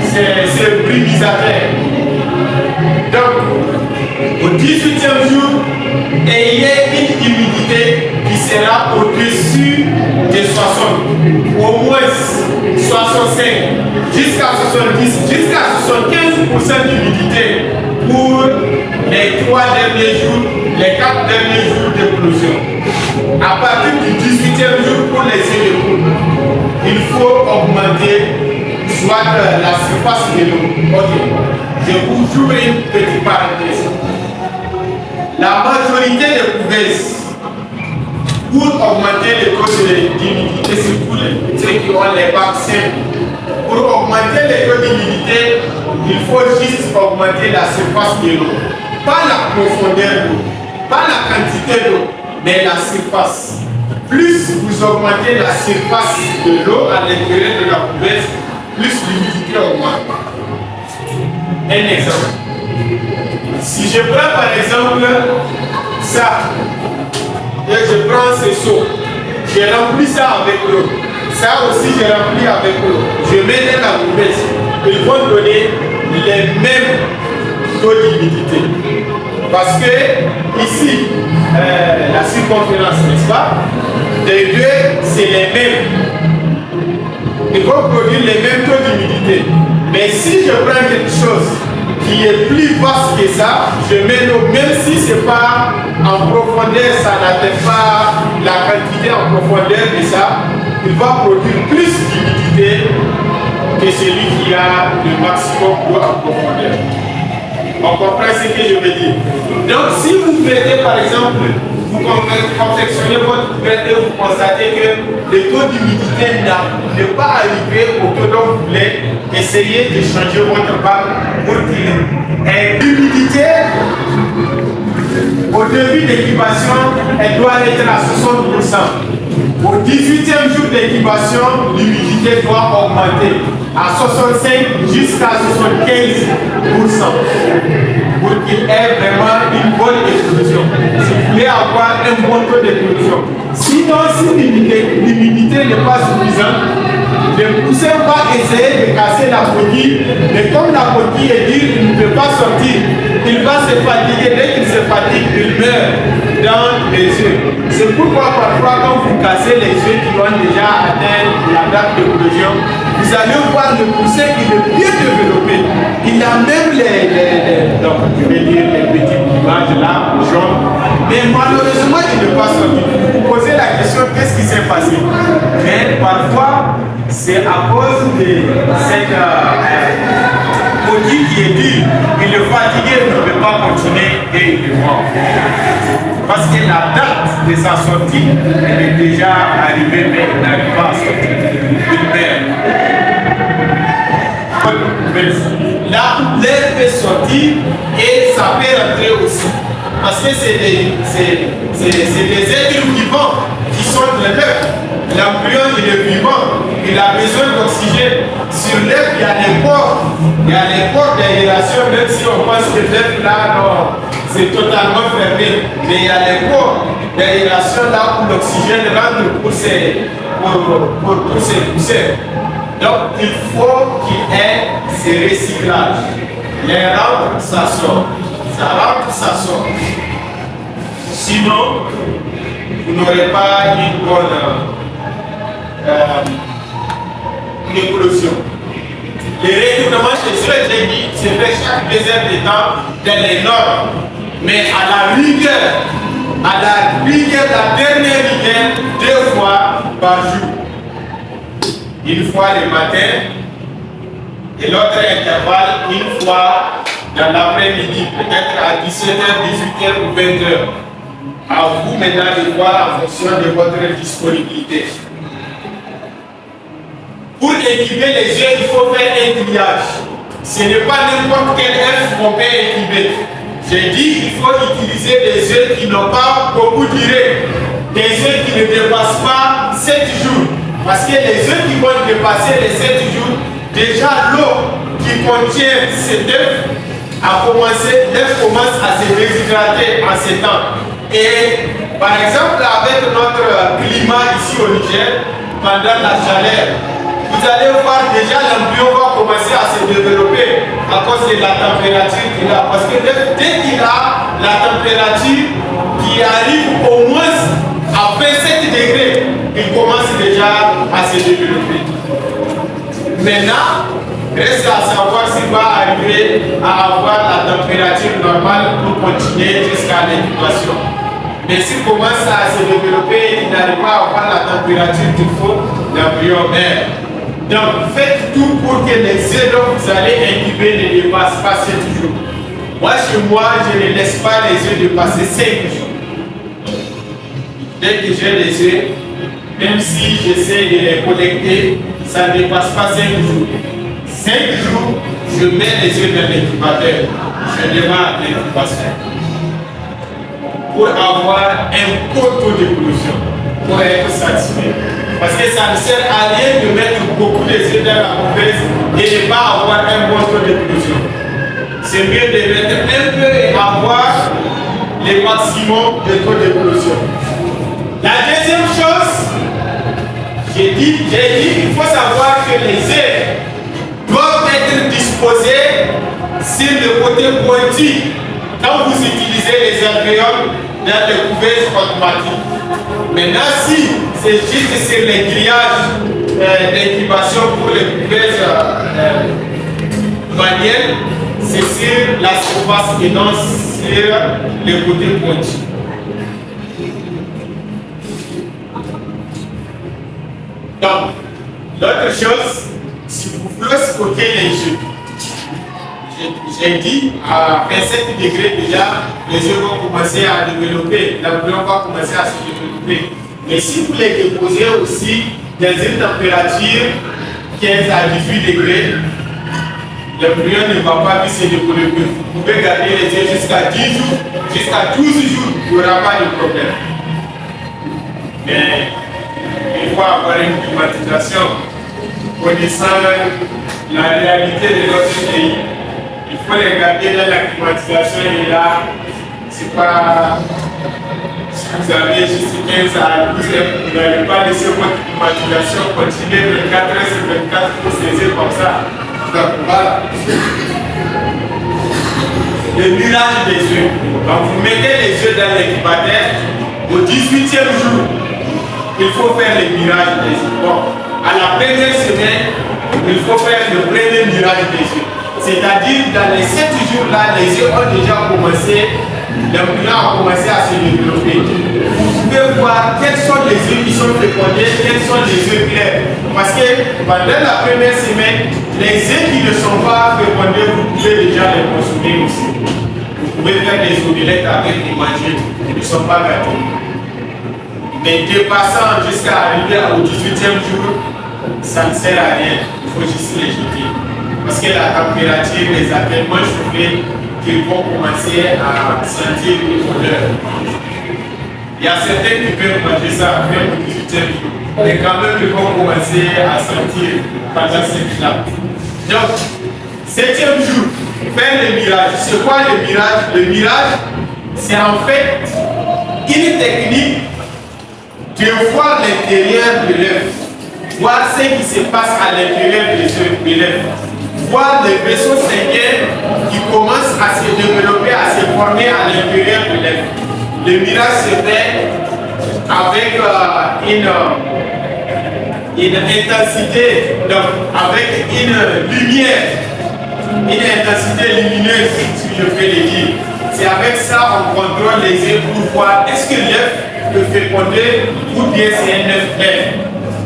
ces brumisateurs. Donc, au 18e jour, ayez une humidité qui sera au-dessus de 60, au moins 65, jusqu'à 70, jusqu'à 75% d'humidité pour les 3 derniers jours, les 4 derniers jours d'éclosion. À partir du 18e jour pour les œufs de poule, il faut augmenter soit la surface de l'eau. Ok, je vous joue une petite parenthèse. La majorité des couveuses, pour augmenter le taux d'humidité, surtout ceux qui ont les bacs simples, pour augmenter le taux d'humidité, il faut juste augmenter la surface de l'eau. Pas la profondeur d'eau, pas la quantité d'eau, mais la surface. Plus vous augmentez la surface de l'eau à l'intérieur de la couverte, plus l'humidité augmente. Un exemple. Si je prends par exemple ça, et je prends ce seau, je remplis ça avec l'eau, ça aussi je remplis avec l'eau, je mets dans la couverte, ils vont donner les mêmes taux d'humidité. Parce que ici, la circonférence, n'est-ce pas? les deux, c'est les mêmes. Ils vont produire les mêmes taux d'humidité. Mais si je prends quelque chose qui est plus vaste que ça, je mets l'eau, même si ce n'est pas en profondeur, ça n'atteint pas la quantité en profondeur de ça, il va produire plus d'humidité que celui qui a le maximum d'eau en profondeur. On comprend ce que je veux dire. Donc si vous mettez par exemple, vous confectionnez votre poubelle et vous constatez que le taux d'humidité n'est pas arrivé au taux dont vous voulez, essayez de changer votre bac pour qu'il ait l'humidité. Au début d'incubation, elle doit être à 60%. Au 18e jour d'incubation, l'humidité doit augmenter à 65 jusqu'à 75% pour qu'il ait vraiment une bonne évolution. Si vous voulez avoir un bon taux d'évolution. Sinon, si l'humidité n'est pas suffisante, le poussin va essayer de casser la coquille, mais comme la coquille est dure, il ne peut pas sortir. Il va se fatiguer. Dès qu'il se fatigue, il meurt dans les œufs. C'est pourquoi parfois, quand vous cassez les œufs qui ont déjà atteint la date d'éclosion, vous allez voir le poussin qui est bien développé. Il a même donc, je vais dire les petits plumages là, jaunes. Mais malheureusement, il ne pas sorti. Vous vous posez la question, qu'est-ce qui s'est passé? Mais parfois, c'est à cause de cette coquille qui est dure. Il est fatigué, il ne peut pas continuer et il est mort. Parce que la date de sa sortie, elle est déjà arrivée, mais il n'arrive pas à sortir. Il meurt. Là, l'air peut sortir et ça peut rentrer aussi. Parce que c'est des êtres vivants qui sont de l'œuf. L'embryon, il est vivant, il a besoin d'oxygène. Sur l'œuf, il y a les pores. Il y a les pores d'aération, même si on pense que l'œuf là, non, c'est totalement fermé. Mais il y a les pores d'aération là où l'oxygène rentre pour ces poussins. Donc, il faut qu'il y ait ces recyclages. Les rentres, ça sort. Ça rentre, ça sort. Sinon, vous n'aurez pas une bonne éclosion. Les règlements sexuels, j'ai dit, c'est fait chaque deuxième de temps dans les normes. Mais à la rigueur, la dernière rigueur, 2 fois par jour. Une fois le matin et l'autre intervalle une fois dans l'après-midi, peut-être à 17h, 18h ou 20h. À vous maintenant de voir en fonction de votre disponibilité. Pour incuber les œufs, il faut faire un triage. Ce n'est pas n'importe quel œuf qu'on peut incuber. J'ai dit qu'il faut utiliser des œufs qui n'ont pas beaucoup duré. Des œufs qui ne dépassent pas 7 jours. Parce que les œufs qui vont dépasser les 7 jours, déjà l'eau qui contient cet œuf l'œuf commence à se déshydrater en ces temps. Et par exemple, avec notre climat ici au Niger, pendant la chaleur, vous allez voir déjà l'embryon va commencer à se développer à cause de la température qu'il a. Parce que dès qu'il a la température qui arrive au moins à 27 degrés, il commence déjà à se développer. Maintenant, reste à savoir s'il va arriver à avoir la température normale pour continuer jusqu'à l'incubation. Mais s'il commence à se développer et qu'il n'arrive pas à avoir la température qu'il faut, l'embryon meurt. Donc faites tout pour que les œufs dont vous allez incuber ne dépassent pas 7 jours. Moi, chez moi, je ne laisse pas les œufs dépasser 5 jours. Dès que j'ai les œufs, même si j'essaie de les collecter, ça ne dépasse pas 5 jours. 5 jours, je mets les œufs dans l'incubateur. Je démarre l'incubation. Pour avoir un bon taux d'évolution, pour être satisfait. Parce que ça ne sert à rien de mettre beaucoup d'œufs dans la mauvaise et ne pas avoir un bon taux d'évolution. C'est mieux de mettre un peu et avoir le maximum de taux d'évolution. La deuxième chose, j'ai dit qu'il faut savoir que les œufs doivent être disposés sur le côté pointu. Quand vous utilisez les alvéoles dans les couveuses automatiques. Maintenant, si c'est juste sur les grillages d'incubation pour les couveuses manuelles, c'est sur la surface et non sur le côté pointu. Donc, l'autre chose, si vous voulez stocker les jeux, j'ai dit à 27 degrés déjà, les jeux vont commencer à développer, la bouillon va commencer à se développer. Mais si vous les déposez aussi dans une température 15 à 18 degrés, le bouillon ne va pas vite se développer. Vous pouvez garder les jeux jusqu'à 10 jours, jusqu'à 12 jours, il n'y aura pas de problème. Mais il faut avoir une climatisation connaissant la réalité de notre pays. Il faut les garder dans la climatisation et là, c'est pas. Si vous avez juste 15 à 12 heures, vous n'allez pas laisser votre climatisation continuer 24 heures sur 24 pour saisir comme ça. Donc voilà. Le mirage des œufs. Donc vous mettez les œufs dans l'incubateur. Au 18e jour, il faut faire le mirage des œufs. Bon, à la première semaine, il faut faire le premier mirage des œufs. C'est-à-dire dans les 7 jours-là, les œufs ont déjà commencé, l'embryon a commencé à se développer. Vous pouvez voir quels sont les œufs qui sont fécondés, quels sont les œufs clairs. Parce que pendant la première semaine, les œufs qui ne sont pas fécondés, vous pouvez déjà les consommer aussi. Vous pouvez faire des omelettes avec et manger, ils ne sont pas gâtés. Mais dépassant jusqu'à arriver au 18e jour, ça ne sert à rien, il faut juste les jeter. Parce que la température les a tellement chauffés qu'ils vont commencer à sentir une odeur. Il y a certains qui peuvent manger ça même au 18e jour, mais quand même ils vont commencer à sentir pendant cette flamme. Donc, 7e jour, faire le mirage. C'est quoi le mirage? Le mirage, c'est en fait une technique de voir l'intérieur de l'œuf, voir ce qui se passe à l'intérieur de l'œuf. Voir les vaisseaux sanguins qui commencent à se développer, à se former à l'intérieur de l'œuf. Le mirage se fait avec une intensité, donc avec une lumière, une intensité lumineuse, si je peux le dire. C'est avec ça qu'on contrôle les œufs pour voir est-ce que l'œuf peut féconder ou bien c'est un œuf clair.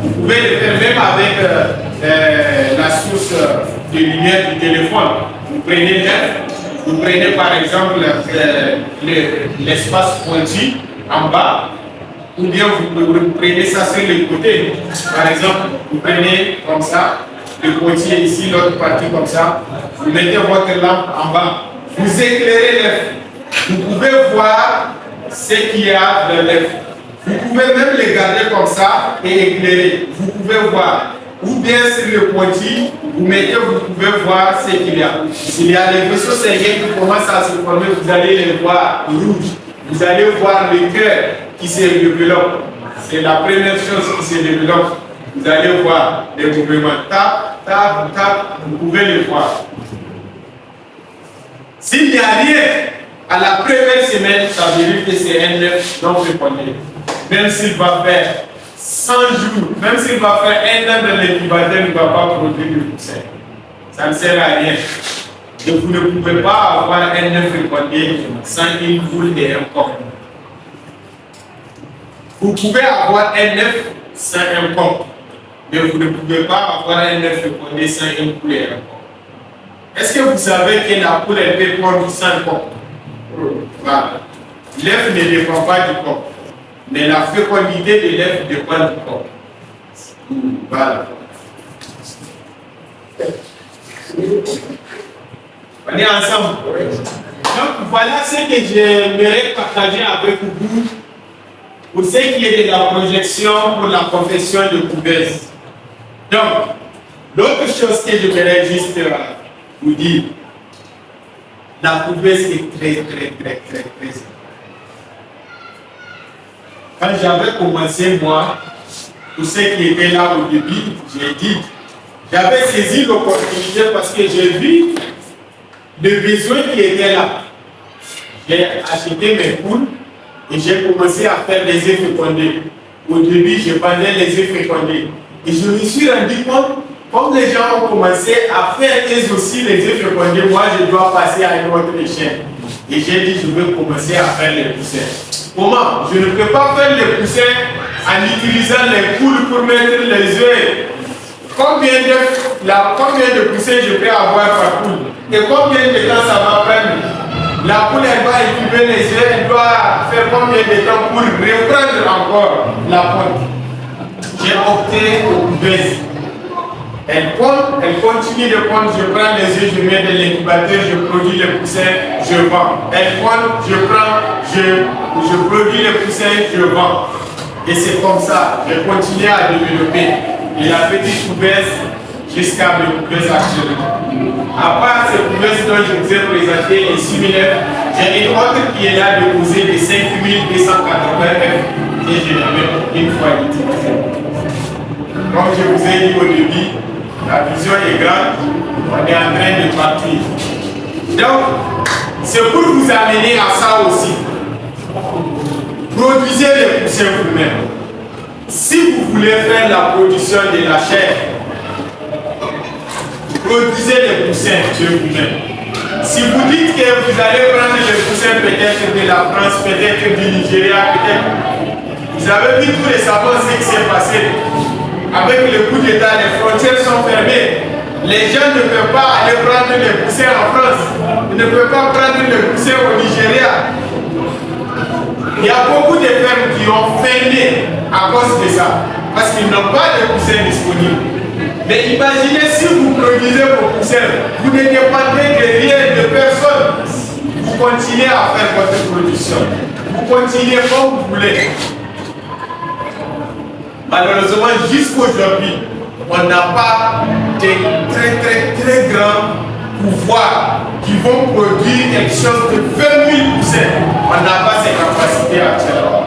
Vous pouvez le faire même avec la source de lumière du téléphone. Vous prenez l'œuf, vous prenez par exemple l'espace pointu en bas, ou bien vous prenez ça sur le côté. Par exemple, vous prenez comme ça, le pointier ici, l'autre partie comme ça, vous mettez votre lampe en bas, vous éclairez l'œuf. Vous pouvez voir ce qu'il y a dans l'œuf. Vous pouvez même les garder comme ça et éclairer. Vous pouvez voir. Ou bien sur le pointu, vous mettez, vous pouvez voir ce qu'il y a. S'il y a les vaisseaux sanguins qui commencent à se former, vous allez les voir rouges. Vous allez voir le cœur qui se développe. C'est la première chose qui se développe. Vous allez voir les mouvements. Tap, tap, tap, vous pouvez les voir. S'il n'y a rien à la première semaine, ça veut dire que c'est un œuf non fécondé. Même s'il va faire 100 jours, même s'il va faire un an dans l'incubateur, il ne va pas produire du poussin. Ça ne sert à rien. Et vous ne pouvez pas avoir un œuf fécondé sans une boule et un coq. Vous pouvez avoir un œuf sans un coq, mais vous ne pouvez pas avoir un œuf fécondé sans une boule et un coq. Est-ce que vous savez que la poule elle peut pondre sans coq? Voilà. L'œuf ne dépend pas du coq. Mais la fécondité de l'œuf dépend du corps. Voilà. On est ensemble. Donc voilà ce que j'aimerais partager avec vous pour ce qui est de la projection pour la profession de couveuse. Donc, l'autre chose que je voudrais juste vous dire, la couveuse est très importante. Quand j'avais commencé, moi, pour ceux qui étaient là au début, j'ai dit, j'avais saisi l'opportunité parce que j'ai vu le besoin qui était là. J'ai acheté mes poules Et j'ai commencé à faire des œufs fécondés. Au début, je vendais les œufs fécondés. Et je me suis rendu compte, comme les gens ont commencé à faire eux aussi les œufs fécondés, moi je dois passer à une autre échelle. Et j'ai dit, je vais commencer à faire les poussins. Comment? Je ne peux pas faire les poussins en utilisant les poules pour mettre les œufs. Combien de poussins je peux avoir par poule? Et combien de temps ça va prendre? La poule, elle va incuber les œufs, elle doit faire combien de temps pour reprendre encore la ponte? J'ai opté aux couveuses. Elle pond, elle continue de pondre, je prends les œufs, je mets dans l'incubateur, je produis les poussins, je vends. Elle pond, je prends, je produis les poussins, je vends. Et c'est comme ça, je continue à développer. Et la petite couveuse jusqu'à mes couveuses actuellement. À part ces couveuses dont je vous ai présenté les similaires, j'ai une autre qui est là déposée de 5280 F et je l'ai même une fois utilisée. Comme je vous ai dit au début, la vision est grande, on est en train de partir. Donc, c'est pour vous amener à ça aussi. Produisez les poussins vous-même. Si vous voulez faire la production de la chair, produisez les poussins de vous-même. Si vous dites que vous allez prendre les poussins peut-être de la France, peut-être du Nigeria, peut-être, vous avez vu tout récemment ce qui s'est passé. Avec le coup d'État, les frontières sont fermées. Les gens ne peuvent pas aller prendre les poussins en France. Ils ne peuvent pas prendre les poussins au Nigeria. Il y a beaucoup de fermes qui ont fermé à cause de ça. Parce qu'ils n'ont pas de poussins disponibles. Mais imaginez si vous produisez vos poussins, vous ne dépendez de rien, de personne. Vous continuez à faire votre production. Vous continuez comme vous voulez. Malheureusement, jusqu'aujourd'hui, on n'a pas de très grands pouvoirs qui vont produire quelque chose de 20 000 poussins. On n'a pas ces capacités actuellement.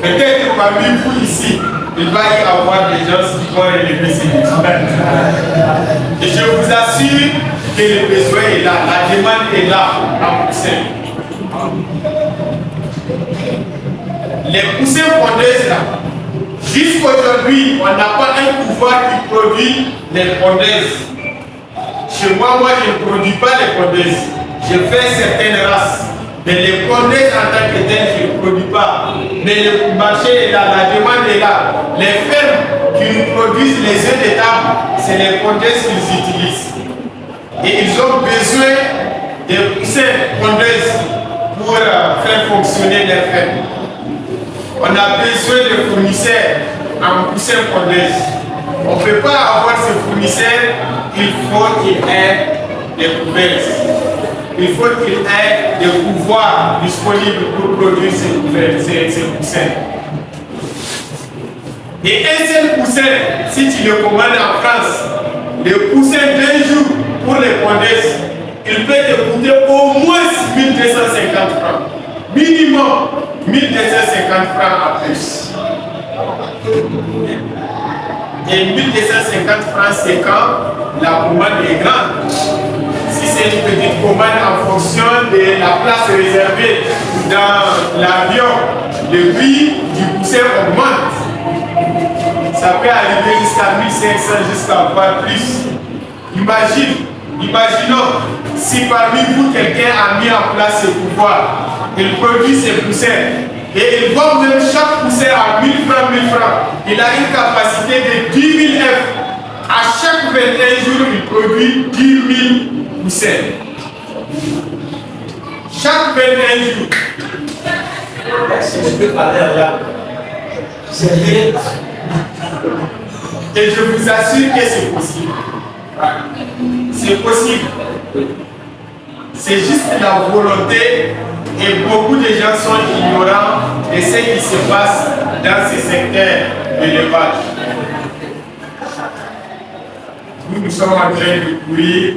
Peut-être parmi vous ici, il va y avoir des gens qui vont relever ces défis. Et je vous assure que le besoin est là, la demande est là en poussins. Les poussins pondeuses là, jusqu'aujourd'hui, on n'a pas un pouvoir qui produit les pondeuses. Chez moi, je ne produis pas les pondeuses. Je fais certaines races. Mais les pondeuses en tant que telles, je ne produis pas. Mais le marché est là, la demande est là. Les fermes qui nous produisent les œufs de table, c'est les pondeuses qu'ils utilisent. Et ils ont besoin de poussins pondeuses pour faire fonctionner les fermes. On a besoin de fournisseurs en poussins pondeuses. On ne peut pas avoir ces fournisseurs, il faut qu'il y ait des couveuses. Il faut qu'il y ait des pouvoirs disponibles pour produire ces poussins. Et un seul poussin, si tu le commandes en France, le poussin d'un jour pour les pondeuses, il peut te coûter au moins 1250 francs. Minimum 1250 francs à plus. Et 1250 francs, c'est quand la commande est grande. Si c'est une petite commande en fonction de la place réservée dans l'avion, le prix du poussin augmente. Ça peut arriver jusqu'à 1500, jusqu'à voire plus. Imaginons si parmi vous quelqu'un a mis en place ce pouvoir, il produit ses poussins. Et il vend même chaque poussin à 1000 francs, 1000 francs. Il a une capacité de 10 000 F. À chaque 21 jours, il produit 10 000 poussins. Chaque 21 jours. Si je peux parler là, c'est rien. Et je vous assure que c'est possible. C'est possible. C'est juste la volonté. Et beaucoup de gens sont ignorants de ce qui se passe dans ce secteur de l'élevage. Nous sommes en train de courir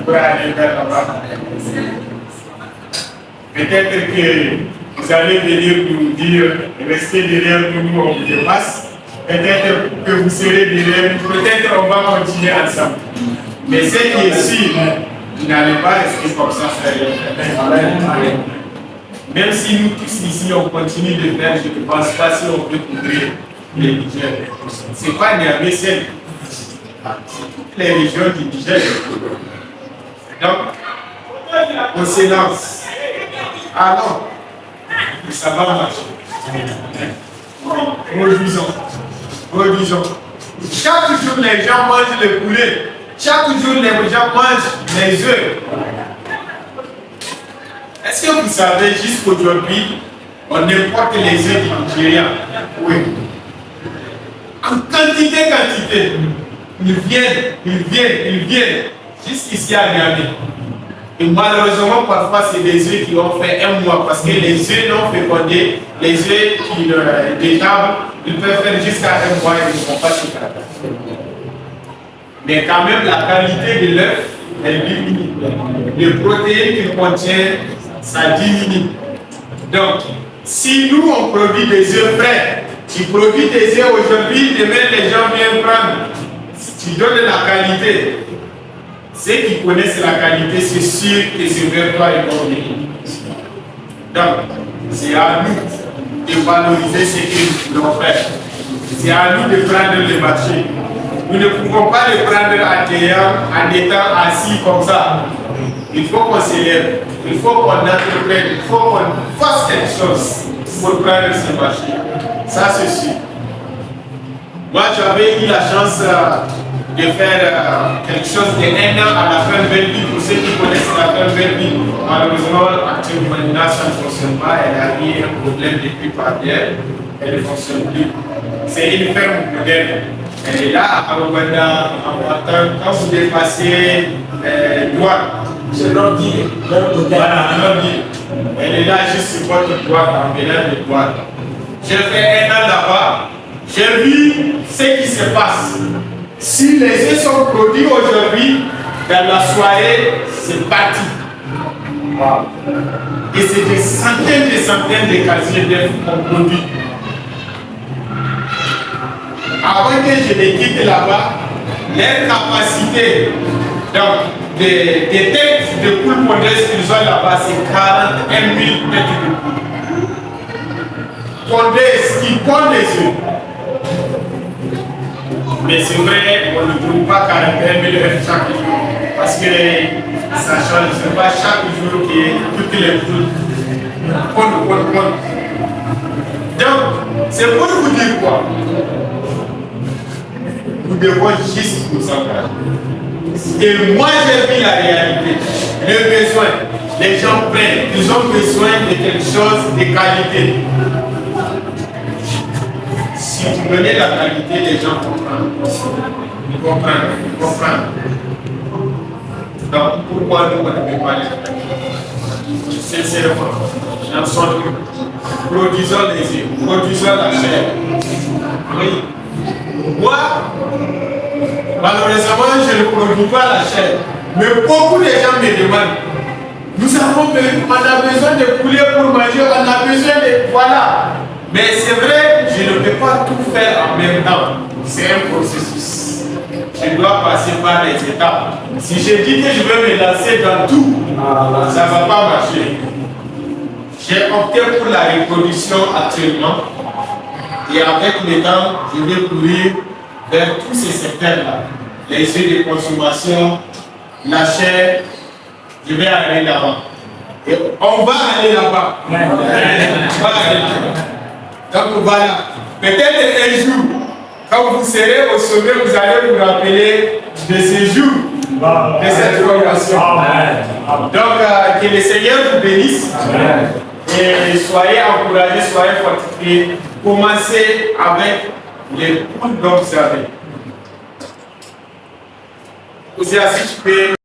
pour aller vers là-bas. Peut-être que vous allez venir nous dire, restez derrière nous, on vous dépasse. Peut-être que vous serez derrière nous, peut-être on va continuer ensemble. Mais ce qui est sûr, vous n'allez pas rester comme ça, frère. Même si nous tous ici, on continue de faire, je ne pense pas si on peut couvrir les Niger. Ce n'est pas Niamey seul. C'est toutes les régions du Niger. Donc, on s'élance. Ah non, ça va marcher. Produisons. Chaque jour, les gens mangent le poulet. Chaque jour, les gens mangent les œufs. Est-ce que vous savez, jusqu'aujourd'hui, on importe les œufs du Nigeria? Oui. En quantité. Ils viennent. Jusqu'ici à Niamey. Et malheureusement, parfois, c'est des œufs qui ont fait un mois parce que les œufs non fécondés, les œufs qui déjà, ils peuvent faire jusqu'à un mois et ils ne vont pas se faire. Mais quand même, la qualité de l'œuf, elle diminue. Les protéines qu'il contient, ça diminue. Donc, si nous, on produit des œufs frais, tu produis des œufs aujourd'hui, demain, les gens viennent prendre. Si tu donnes la qualité, ceux qui connaissent la qualité, c'est sûr que c'est vers toi et bon. Donc, c'est à nous de valoriser ce que nous voulons faire. C'est à nous de prendre le marché. Nous ne pouvons pas le prendre en étant assis comme ça. Il faut qu'on s'élève, il faut qu'on entreprenne, il faut qu'on fasse quelque chose pour prendre ce marché. Ça, c'est sûr. Moi, j'avais eu la chance de faire quelque chose de 1 an à la ferme Belleville. Pour ceux qui connaissent la ferme Belleville, malheureusement, actuellement, ça ne fonctionne pas. Elle a eu un problème depuis par terre. Elle ne fonctionne plus. C'est une ferme moderne. Elle est là à Rwanda, en partant, quand vous dépassez droite. C'est l'ordi. Voilà, l'ordi. Elle est là juste sur votre droite, en venant de droite. J'ai fait 1 an là-bas. J'ai vu ce qui se passe. Si les œufs sont produits aujourd'hui, dans la soirée, c'est parti. Wow. Et c'est des centaines de casiers d'œufs qu'on produit. Avant que je les quitte là-bas, leur capacité des têtes de poules pondeuses qu'ils ont là-bas, c'est 41 000 têtes de poules. Pondeuses qui pondent les œufs. Mais c'est vrai, on ne trouve pas 41 000 œufs chaque jour. Parce que ça change, ce n'est pas chaque jour que toutes les poules pondent. Donc, c'est pour vous dire quoi? Nous devons juste nous engager. Et moi, j'ai vu la réalité, le besoin. Les gens prennent, ils ont besoin de quelque chose de qualité. Si vous donnez la qualité, les gens comprennent. Ils comprennent. Donc, pourquoi nous ne pouvons pas les faire? Sincèrement, j'en sors. Produisons les œufs, produisons la chair. Oui. Moi, malheureusement, je ne produis pas la chair. Mais beaucoup de gens me demandent, on a besoin de poulet pour manger, on a besoin de... Voilà. Mais c'est vrai, je ne peux pas tout faire en même temps. C'est un processus. Je dois passer par les étapes. Si je dis que je vais me lancer dans tout, ça ne va pas marcher. J'ai opté pour la reproduction actuellement. Et avec le temps, je vais courir vers tous ces secteurs-là. Les œufs de consommation, la chair, je vais aller là-bas. Et on va aller là-bas. On va aller là-bas. Donc voilà. Peut-être un jour, quand vous serez au sommet, vous allez vous rappeler de ce jour, de cette formation. Donc que le Seigneur vous bénisse. Et soyez encouragés, soyez fortifiés. Commencez avec les poules dont vous avez. Vous êtes assistés.